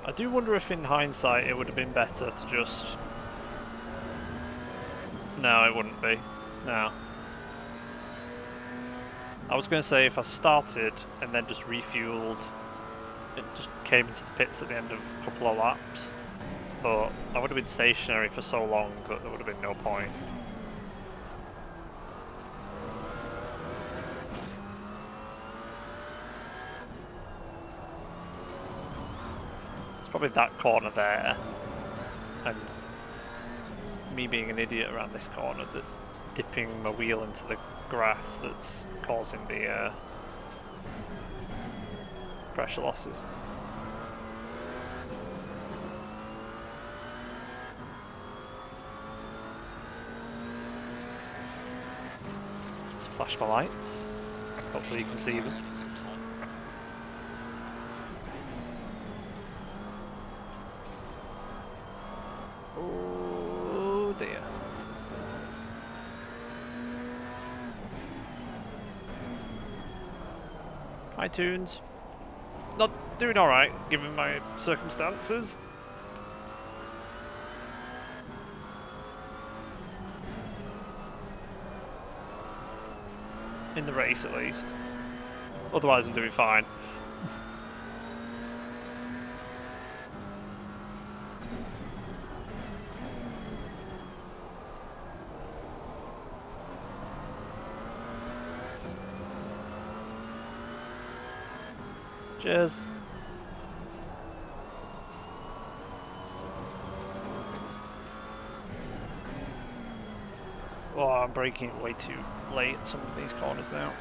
I do wonder if in hindsight it would have been better to just... No, it wouldn't be. No. I was going to say if I started and then just refueled, it just came into the pits at the end of a couple of laps, but I would have been stationary for so long that there would have been no point. It's probably that corner there, and me being an idiot around this corner that's dipping my wheel into the grass that's causing the pressure losses. Let's flash my lights. Hopefully you can see them. Oh dear. Hi Tunes. Not doing alright given my circumstances. In the race at least. Otherwise I'm doing fine. Cheers. Oh, I'm braking way too late at some of these corners now.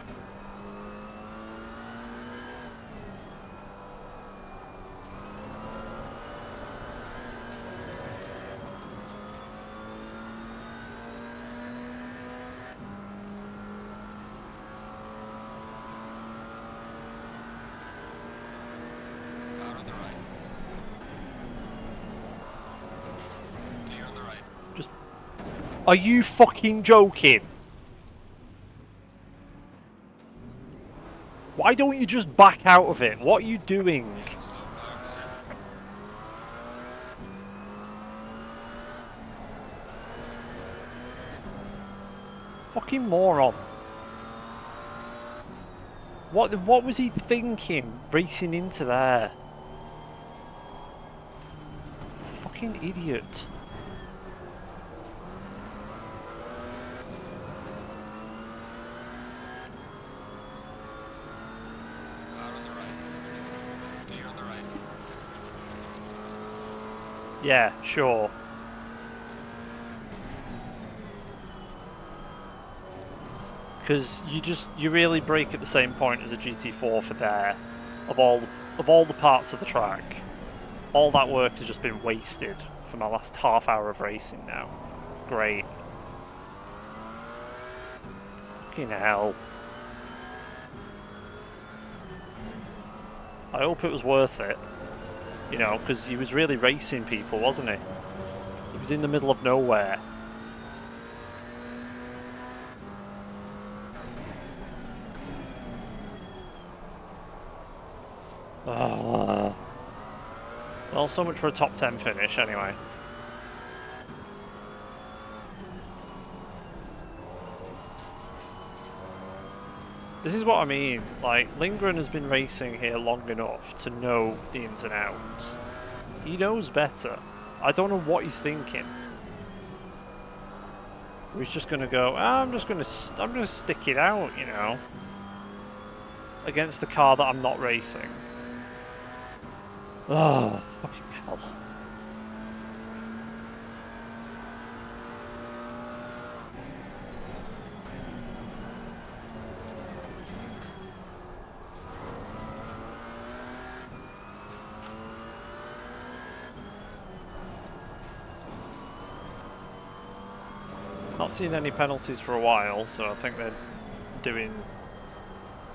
Are you fucking joking? Why don't you just back out of it? What are you doing? It's a slow car, man. Fucking moron. What was he thinking racing into there? Fucking idiot. Car on the right. Clear on the right. Yeah, sure. Because you really brake at the same point as a GT4 for there. Of all the parts of the track. All that work has just been wasted for my last half hour of racing now. Great. Fucking hell. I hope it was worth it. You know, because he was really racing people, wasn't he? He was in the middle of nowhere. Well, so much for a top 10 finish, anyway. This is what I mean. Like, Lindgren has been racing here long enough to know the ins and outs. He knows better. I don't know what he's thinking. He's just gonna go, I'm just gonna stick it out, you know, against the car that I'm not racing. Oh, fucking hell. Not seen any penalties for a while, so I think they're doing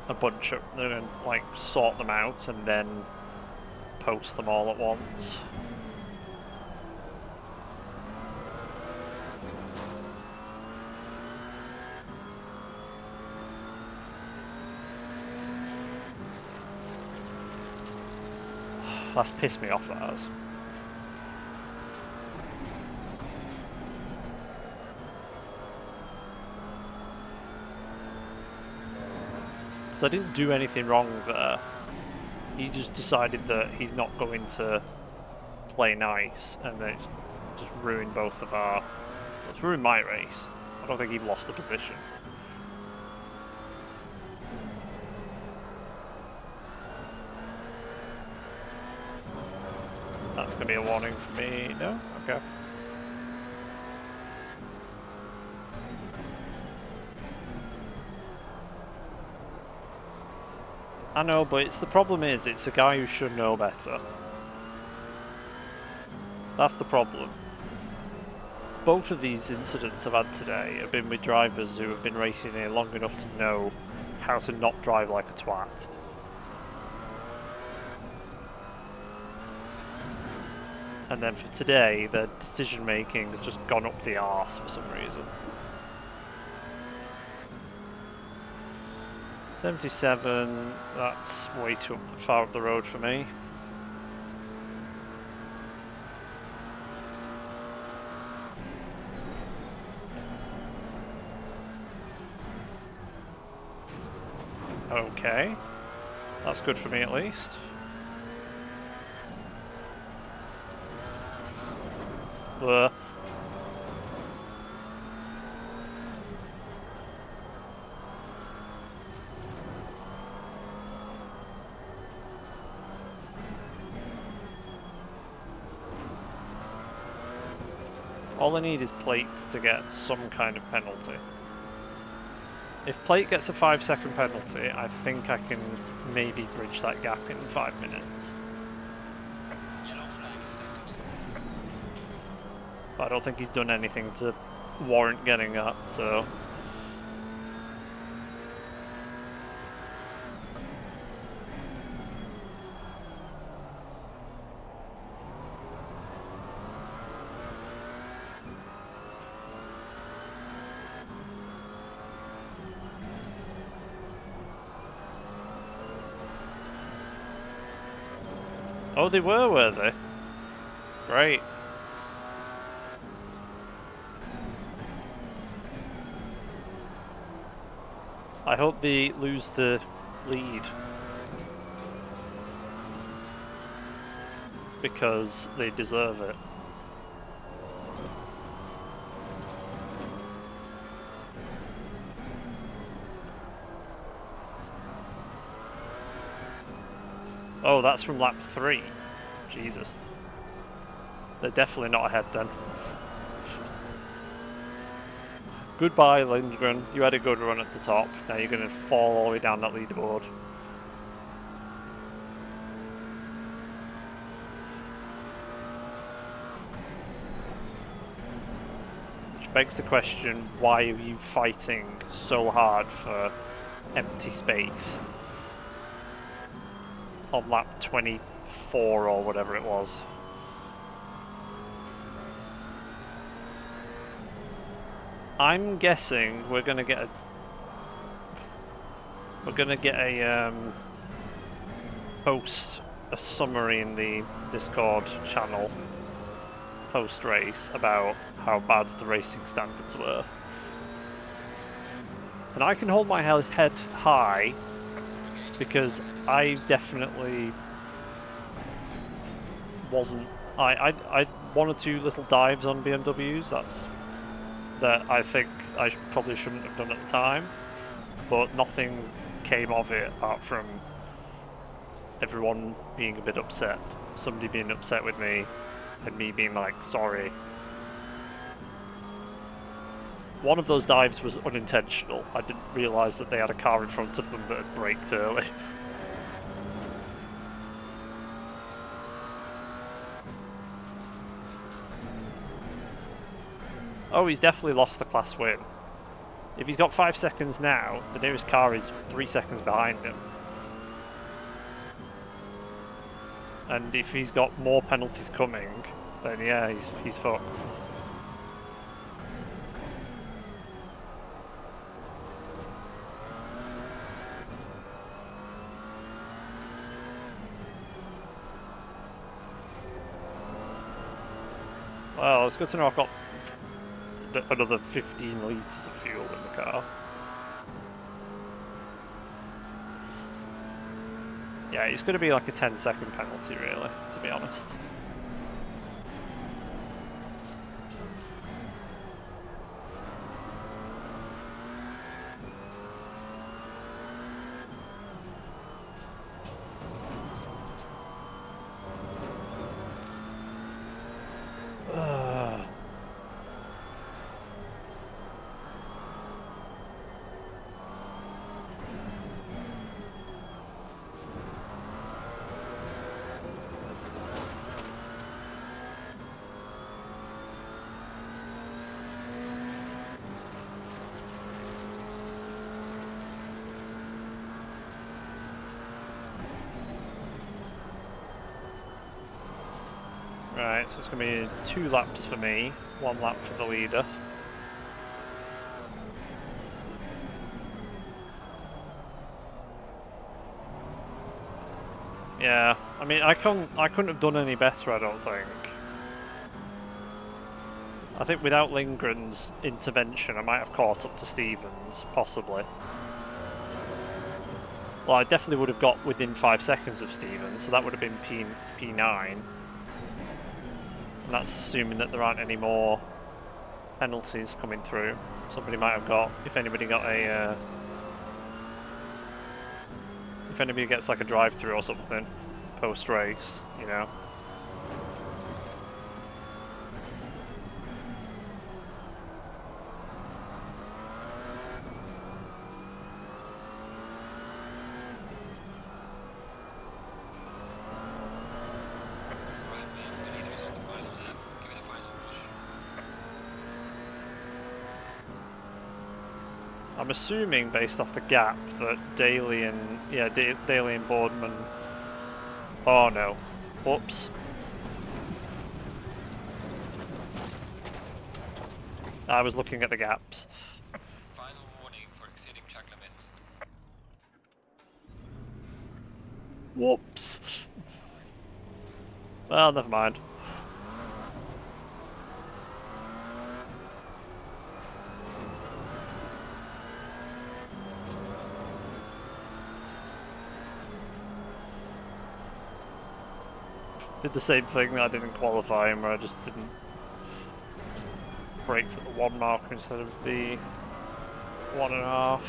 a bunch of, they're gonna like sort them out and then post them all at once. That's pissed me off, that has. I didn't do anything wrong there. He just decided that he's not going to play nice, and then it's just ruined both of our... It's ruined my race. I don't think he lost the position. That's going to be a warning for me. No? Okay. I know, but the problem is, it's a guy who should know better. That's the problem. Both of these incidents I've had today have been with drivers who have been racing here long enough to know how to not drive like a twat. And then for today, their decision making has just gone up the arse for some reason. 77, that's way too far up the road for me. Okay, that's good for me at least. All I need is Plate to get some kind of penalty. If Plate gets a 5-second penalty, I think I can maybe bridge that gap in 5 minutes. Yellow flag accepted. But I don't think he's done anything to warrant getting up, so... Oh, they were they? Great. I hope they lose the lead. Because they deserve it. Oh, that's from lap 3. Jesus. They're definitely not ahead then. Goodbye, Lindgren. You had a good run at the top. Now you're going to fall all the way down that leaderboard. Which begs the question, why are you fighting so hard for empty space on lap 24 or whatever it was? I'm guessing we're gonna get a post a summary in the Discord channel post race about how bad the racing standards were, and I can hold my head high because I definitely wasn't. I one or two little dives on BMWs. That I think I probably shouldn't have done at the time, but nothing came of it apart from everyone being a bit upset, somebody being upset with me, and me being like, sorry. One of those dives was unintentional. I didn't realise that they had a car in front of them that had braked early. Oh, he's definitely lost the class win. If he's got 5 seconds now, the nearest car is 3 seconds behind him. And if he's got more penalties coming, then yeah, he's fucked. Well, it's good to know I've got another 15 litres of fuel in the car. Yeah, it's going to be like a 10-second penalty, really, to be honest. Right, so it's going to be 2 laps for me, 1 lap for the leader. Yeah, I mean, I couldn't have done any better, I don't think. I think without Lindgren's intervention, I might have caught up to Stevens, possibly. Well, I definitely would have got within 5 seconds of Stevens, so that would have been P9. And that's assuming that there aren't any more penalties coming through. Somebody might have got, if anybody got a, if anybody gets like a drive-through or something post-race, you know. I'm assuming, based off the gap, that Daly and Daly and Boardman. Oh no! Whoops! I was looking at the gaps. Final warning for exceeding track limits. Whoops! Well, never mind. Did the same thing that I did in qualifying, where I just didn't brake at the 1 marker instead of the 1.5.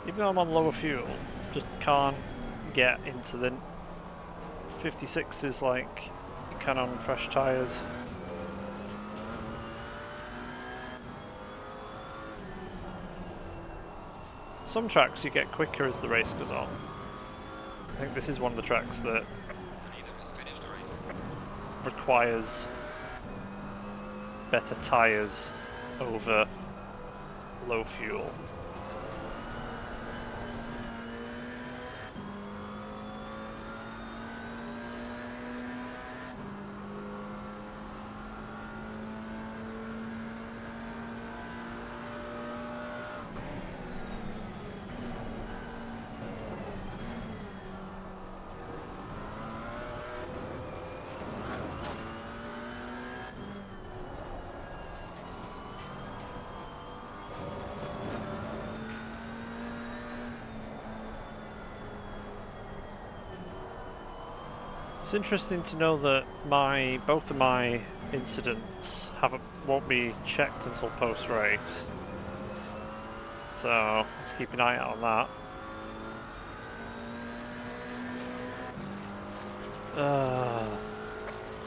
Even though I'm on lower fuel, just can't get into the 56 is like you can on fresh tyres. Some tracks you get quicker as the race goes on. I think this is one of the tracks that requires better tyres over low fuel. It's interesting to know that both of my incidents won't be checked until post-race. So let's keep an eye out on that.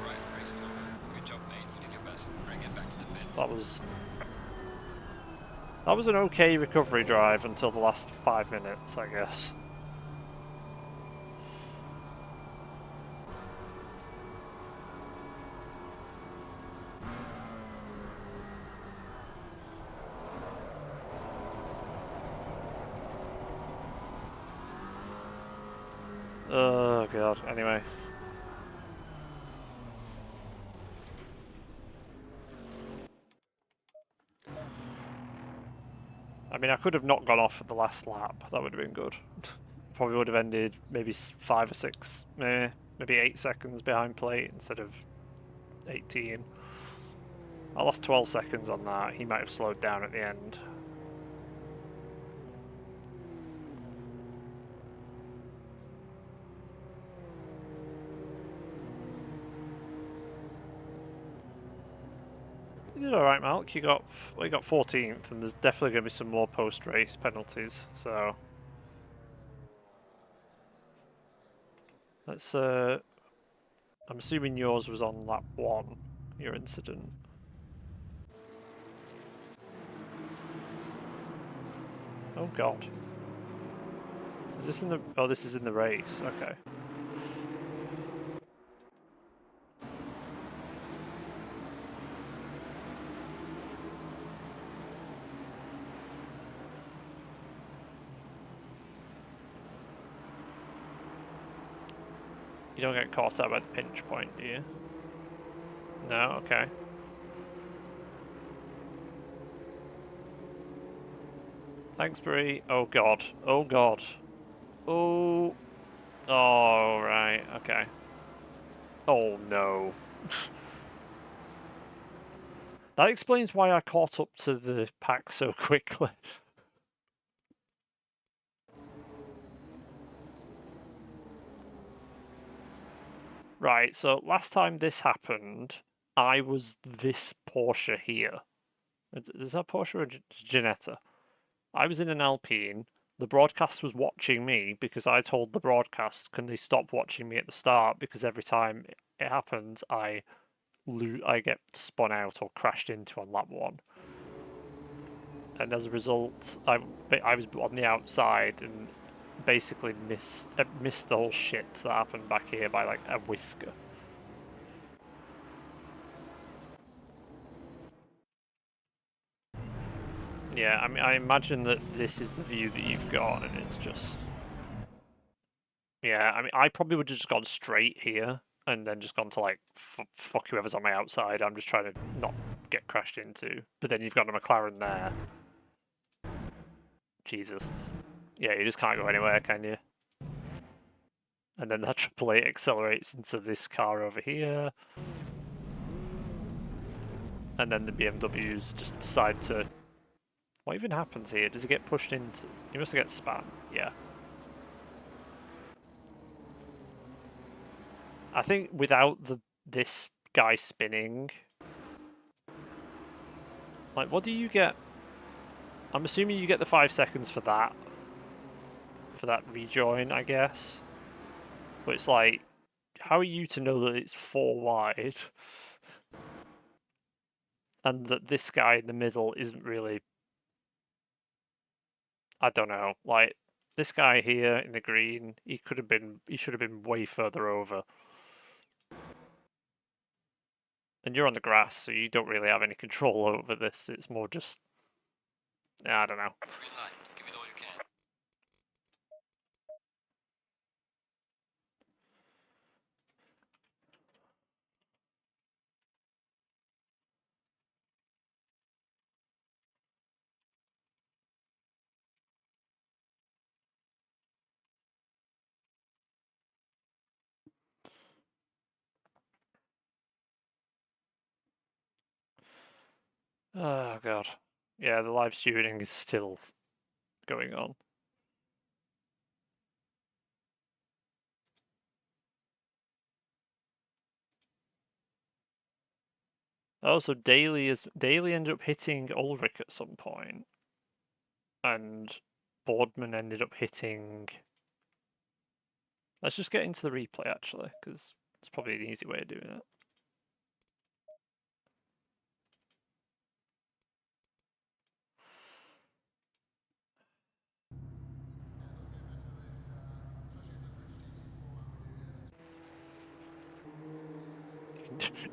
Right, race is over. Good job, mate. You did your best. Bring it back to the pits. That was an okay recovery drive until the last 5 minutes, I guess. Oh god, anyway. I mean, I could have not gone off at the last lap. That would have been good. Probably would have ended maybe 5 or 6, maybe 8 seconds behind plate instead of 18. I lost 12 seconds on that. He might have slowed down at the end. You did alright, Malk. You got 14th, and there's definitely going to be some more post-race penalties, so... Let's, I'm assuming yours was on lap 1, your incident. Oh god. Is this in the... Oh, this is in the race, okay. You don't get caught out by the pinch point, do you? No? Okay. Thanks, Bree. Oh god. Oh god. Oh. Oh, right. Okay. Oh no. That explains why I caught up to the pack so quickly. Right, so last time this happened, I was this Porsche here. Is that Porsche or Ginetta? I was in an Alpine. the broadcast was watching me because I told the broadcast, can they stop watching me at the start, because every time it happens, I get spun out or crashed into on lap 1. And as a result, I was on the outside and basically missed the whole shit that happened back here by like a whisker. Yeah, I mean, I imagine that this is the view that you've got, and it's just... Yeah, I mean, I probably would have just gone straight here, and then just gone to, like, fuck whoever's on my outside. I'm just trying to not get crashed into. But then you've got a McLaren there. Jesus. Yeah, you just can't go anywhere, can you? And then that triple eight accelerates into this car over here. And then the BMWs just decide to... What even happens here? Does he get pushed into... He must have get spun. Yeah. I think without this guy spinning... Like, what do you get? I'm assuming you get the 5 seconds for that. For that rejoin, I guess. But it's like, how are you to know that it's 4 wide? And that this guy in the middle isn't really... I don't know. Like, this guy here in the green, he should have been way further over. And you're on the grass, so you don't really have any control over this. It's more just... I don't know. Green light. Give it all you can. Oh, God. Yeah, the live shooting is still going on. Oh, so Daly ended up hitting Ulrich at some point, and Boardman ended up hitting... Let's just get into the replay, actually, because it's probably an easy way of doing it.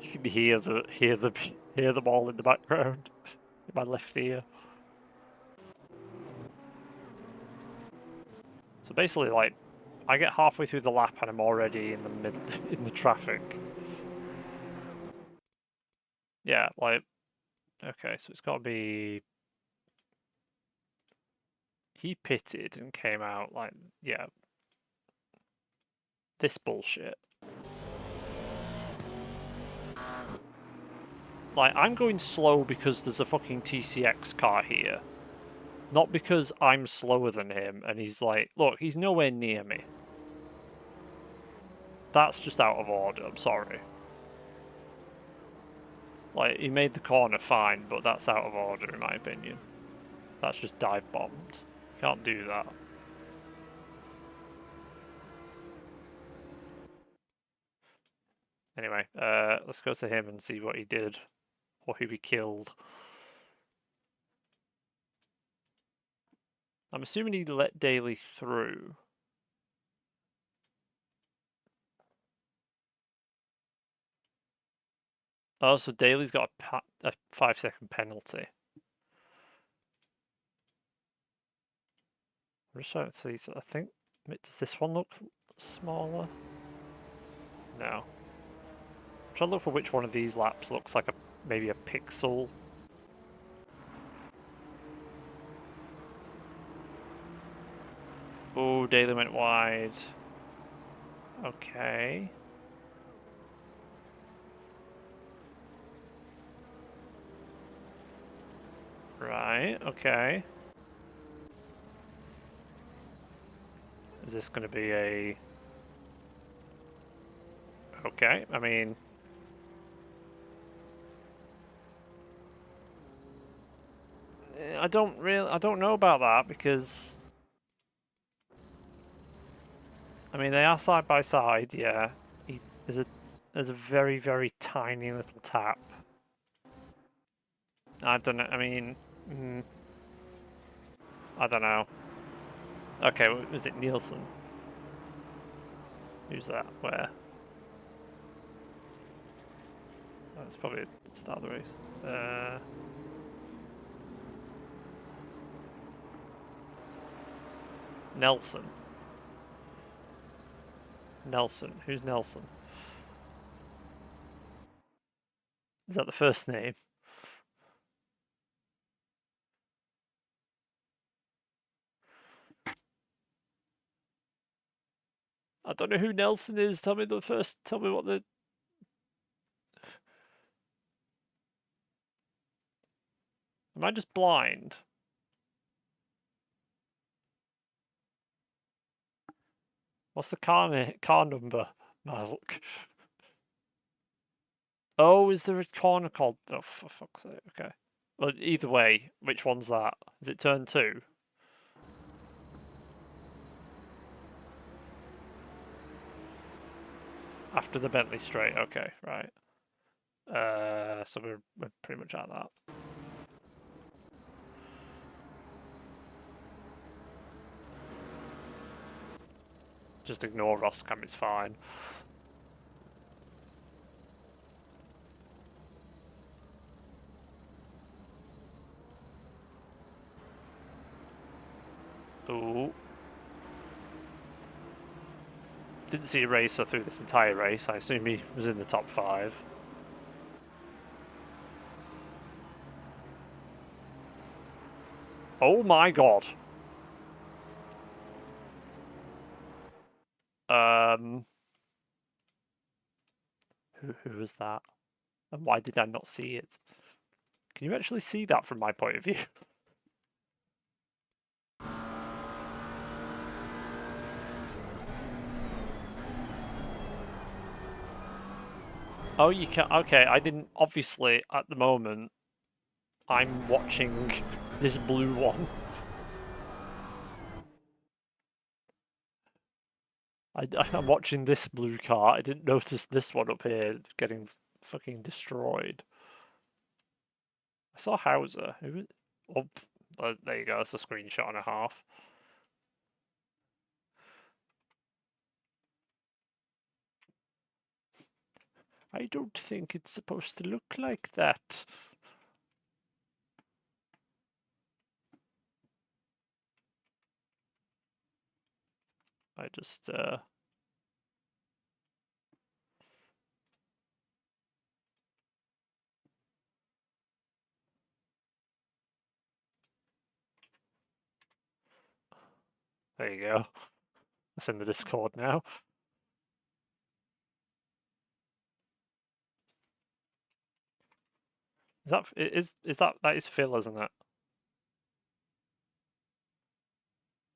You can hear them all in the background in my left ear. So basically, like, I get halfway through the lap and I'm already in the middle in the traffic. Yeah, like, okay, so it's got to be... He pitted and came out like, yeah, this bullshit. Like, I'm going slow because there's a fucking TCX car here. Not because I'm slower than him and he's like, look, he's nowhere near me. That's just out of order, I'm sorry. Like, he made the corner fine, but that's out of order in my opinion. That's just dive bombed. Can't do that. Anyway, let's go to him and see what he did. Or who he killed. I'm assuming he let Daly through. Oh, so Daly's got a 5-second penalty. I'm just trying to see, so I think, does this one look smaller? No. I'm trying to look for which one of these laps looks like maybe a pixel. Oh, Daly went wide. Okay. Right, okay. Is this going to be a... Okay, I mean... I don't know about that because I mean, they are side by side, yeah. There's a very, very tiny little tap. I don't know, I mean... I don't know. Okay, was it Nielsen? Who's that? Where? Oh, it's probably the start of the race. Nelson. Nelson. Who's Nelson? Is that the first name? I don't know who Nelson is. Tell me what the... Am I just blind? What's the car number, Malk? Oh, is there a corner called... Oh, for fuck's sake, okay. Well, either way, which one's that? Is it turn 2? After the Bentley straight, okay, right. So we're pretty much at that. Just ignore Roscam, it's fine. Ooh. Didn't see a racer through this entire race. I assume he was in the top 5. Oh my god. Who was that? And why did I not see it? Can you actually see that from my point of view? Oh, you can. Okay, I didn't. Obviously, at the moment, I'm watching this blue one. I'm watching this blue car. I didn't notice this one up here getting fucking destroyed. I saw Hauser. Who was... Oh, there you go. That's a screenshot and a half. I don't think it's supposed to look like that. I just, There you go. That's in the Discord now. That is Phil, isn't it?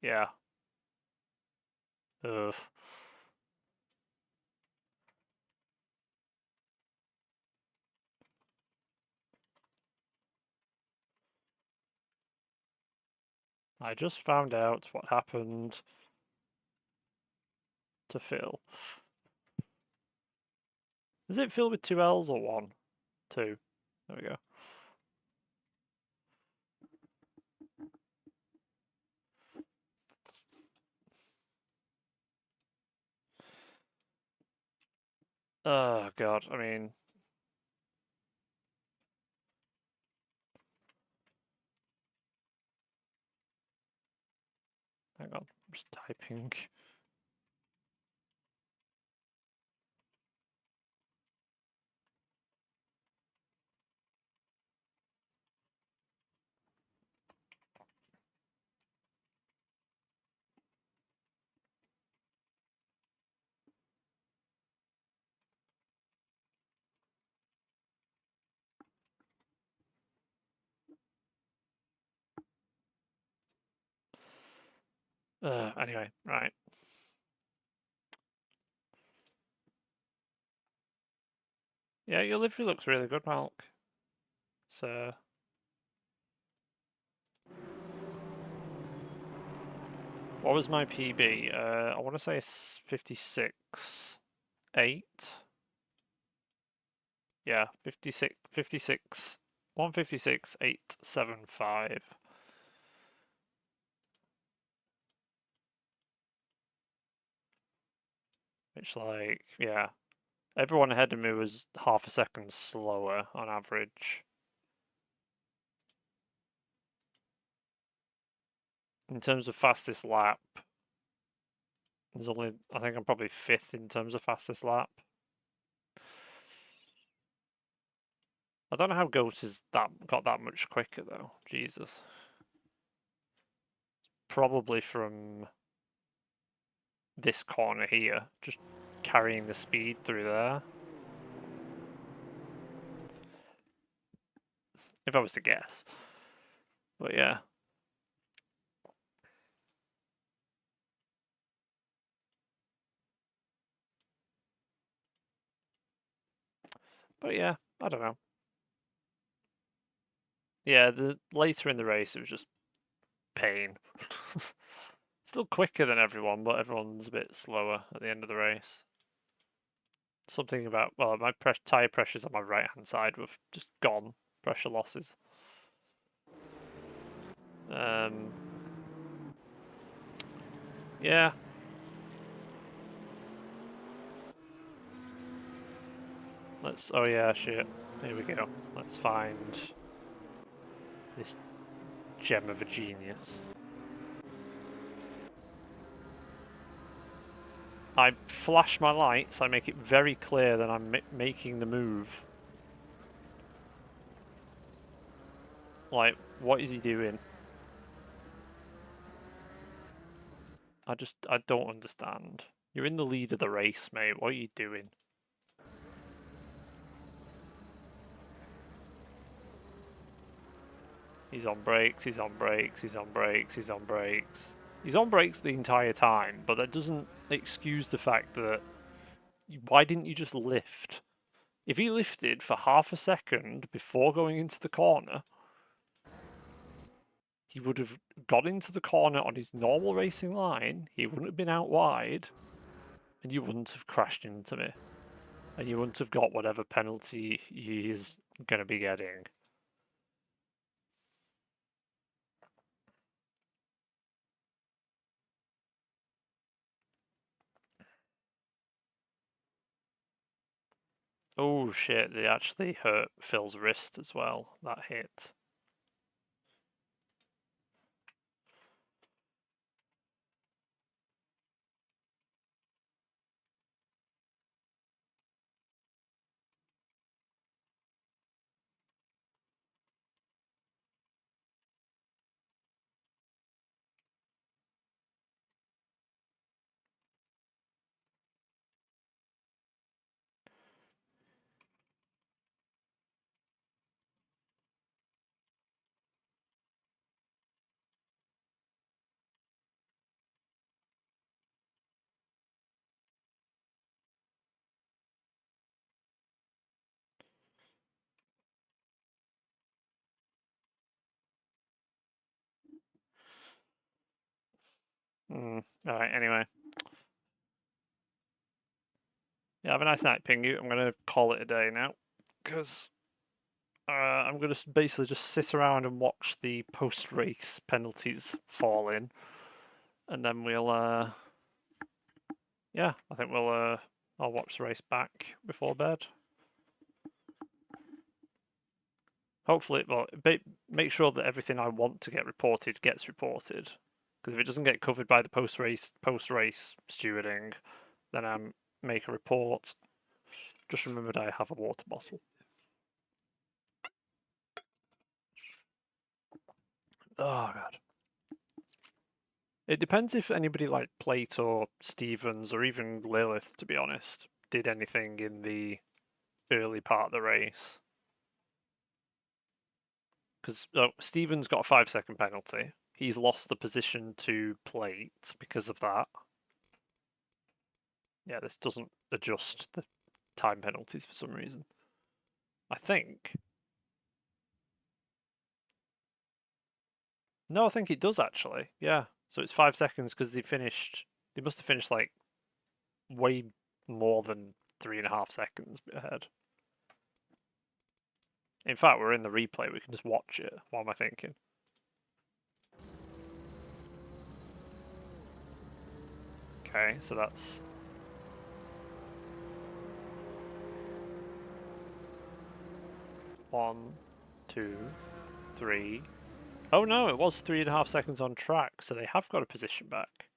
Yeah. Ugh. I just found out what happened to Phil. Is it Phil with 2 L's or 1? 2. There we go. Oh god, I mean... Hang on, I'm just typing. Anyway, right. Yeah, your livery looks really good, Malk. So... What was my PB? I want to say it's 56.8. Yeah, 156.875. Which, like, yeah. Everyone ahead of me was half a second slower on average. In terms of fastest lap, there's only, I think I'm probably 5th in terms of fastest lap. I don't know how Goat has got that much quicker though. Jesus. Probably from this corner here, just carrying the speed through there. If I was to guess. But yeah. But yeah, I don't know. Yeah, the later in the race it was just pain. Still quicker than everyone, but everyone's a bit slower at the end of the race. Something about, well, my tyre pressures on my right hand side were just gone. Pressure losses. Yeah. Oh yeah, shit. Here we go. Let's find this gem of a genius. I flash my lights, I make it very clear that I'm making the move. Like, what is he doing? I don't understand. You're in the lead of the race, mate. What are you doing? He's on brakes, he's on brakes, he's on brakes, he's on brakes. He's on brakes the entire time, but that doesn't excuse the fact that why didn't you just lift? If he lifted for half a second before going into the corner, he would have got into the corner on his normal racing line, he wouldn't have been out wide, and you wouldn't have crashed into me. And you wouldn't have got whatever penalty he is going to be getting. Oh shit, they actually hurt Phil's wrist as well, that hit. Alright, anyway. Yeah, have a nice night, Pingu. I'm going to call it a day now, because I'm going to basically just sit around and watch the post-race penalties fall in, and then we'll, yeah, I think I'll watch the race back before bed. Hopefully, well, make sure that everything I want to get reported gets reported, because if it doesn't get covered by the post-race stewarding, then I make a report. Just remember that I have a water bottle. Oh god. It depends if anybody like Plate or Stevens or even Lilith, to be honest, did anything in the early part of the race. Because Stevens got a 5-second penalty. He's lost the position to Plate because of that. Yeah, this doesn't adjust the time penalties for some reason. I think. No, I think it does actually. Yeah. So it's 5 seconds because they must have finished like way more than 3.5 seconds ahead. In fact, we're in the replay, we can just watch it. What am I thinking? Okay, so that's... One, two, three. Oh no, it was 3.5 seconds on track, so they have got a position back.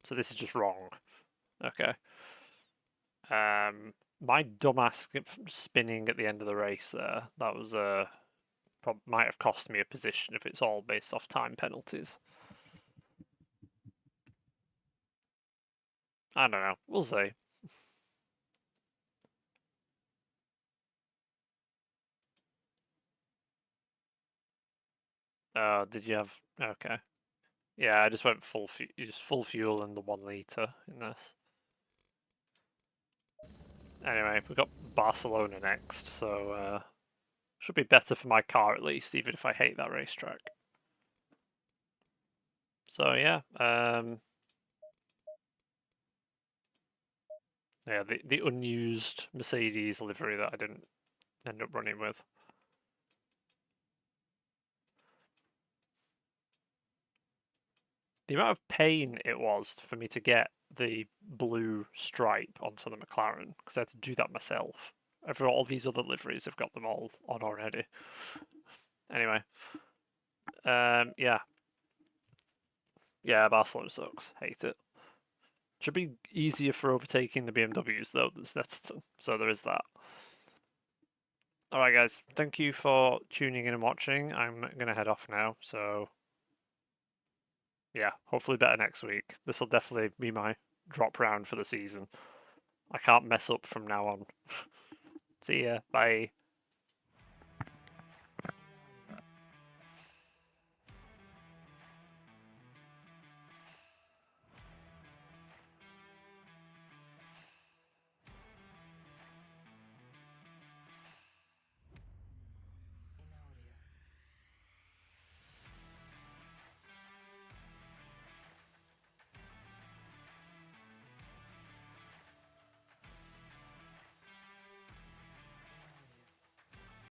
So this is just wrong. Okay. My dumbass spinning at the end of the race there, that was might have cost me a position if it's all based off time penalties. I don't know. We'll see. Did you have... Okay. Yeah, I just went full fuel and the 1 litre in this. Anyway, we've got Barcelona next, so should be better for my car at least, even if I hate that racetrack. So yeah, yeah, the unused Mercedes livery that I didn't end up running with. The amount of pain it was for me to get the blue stripe onto the McLaren, because I had to do that myself. Over all these other liveries, I've got them all on already. Anyway, yeah. Yeah, Barcelona sucks. Hate it. Should be easier for overtaking the BMWs though than Snetterton, so there is that. Alright guys, thank you for tuning in and watching. I'm gonna head off now, so yeah, hopefully better next week. This will definitely be my drop round for the season. I can't mess up from now on. See ya, bye.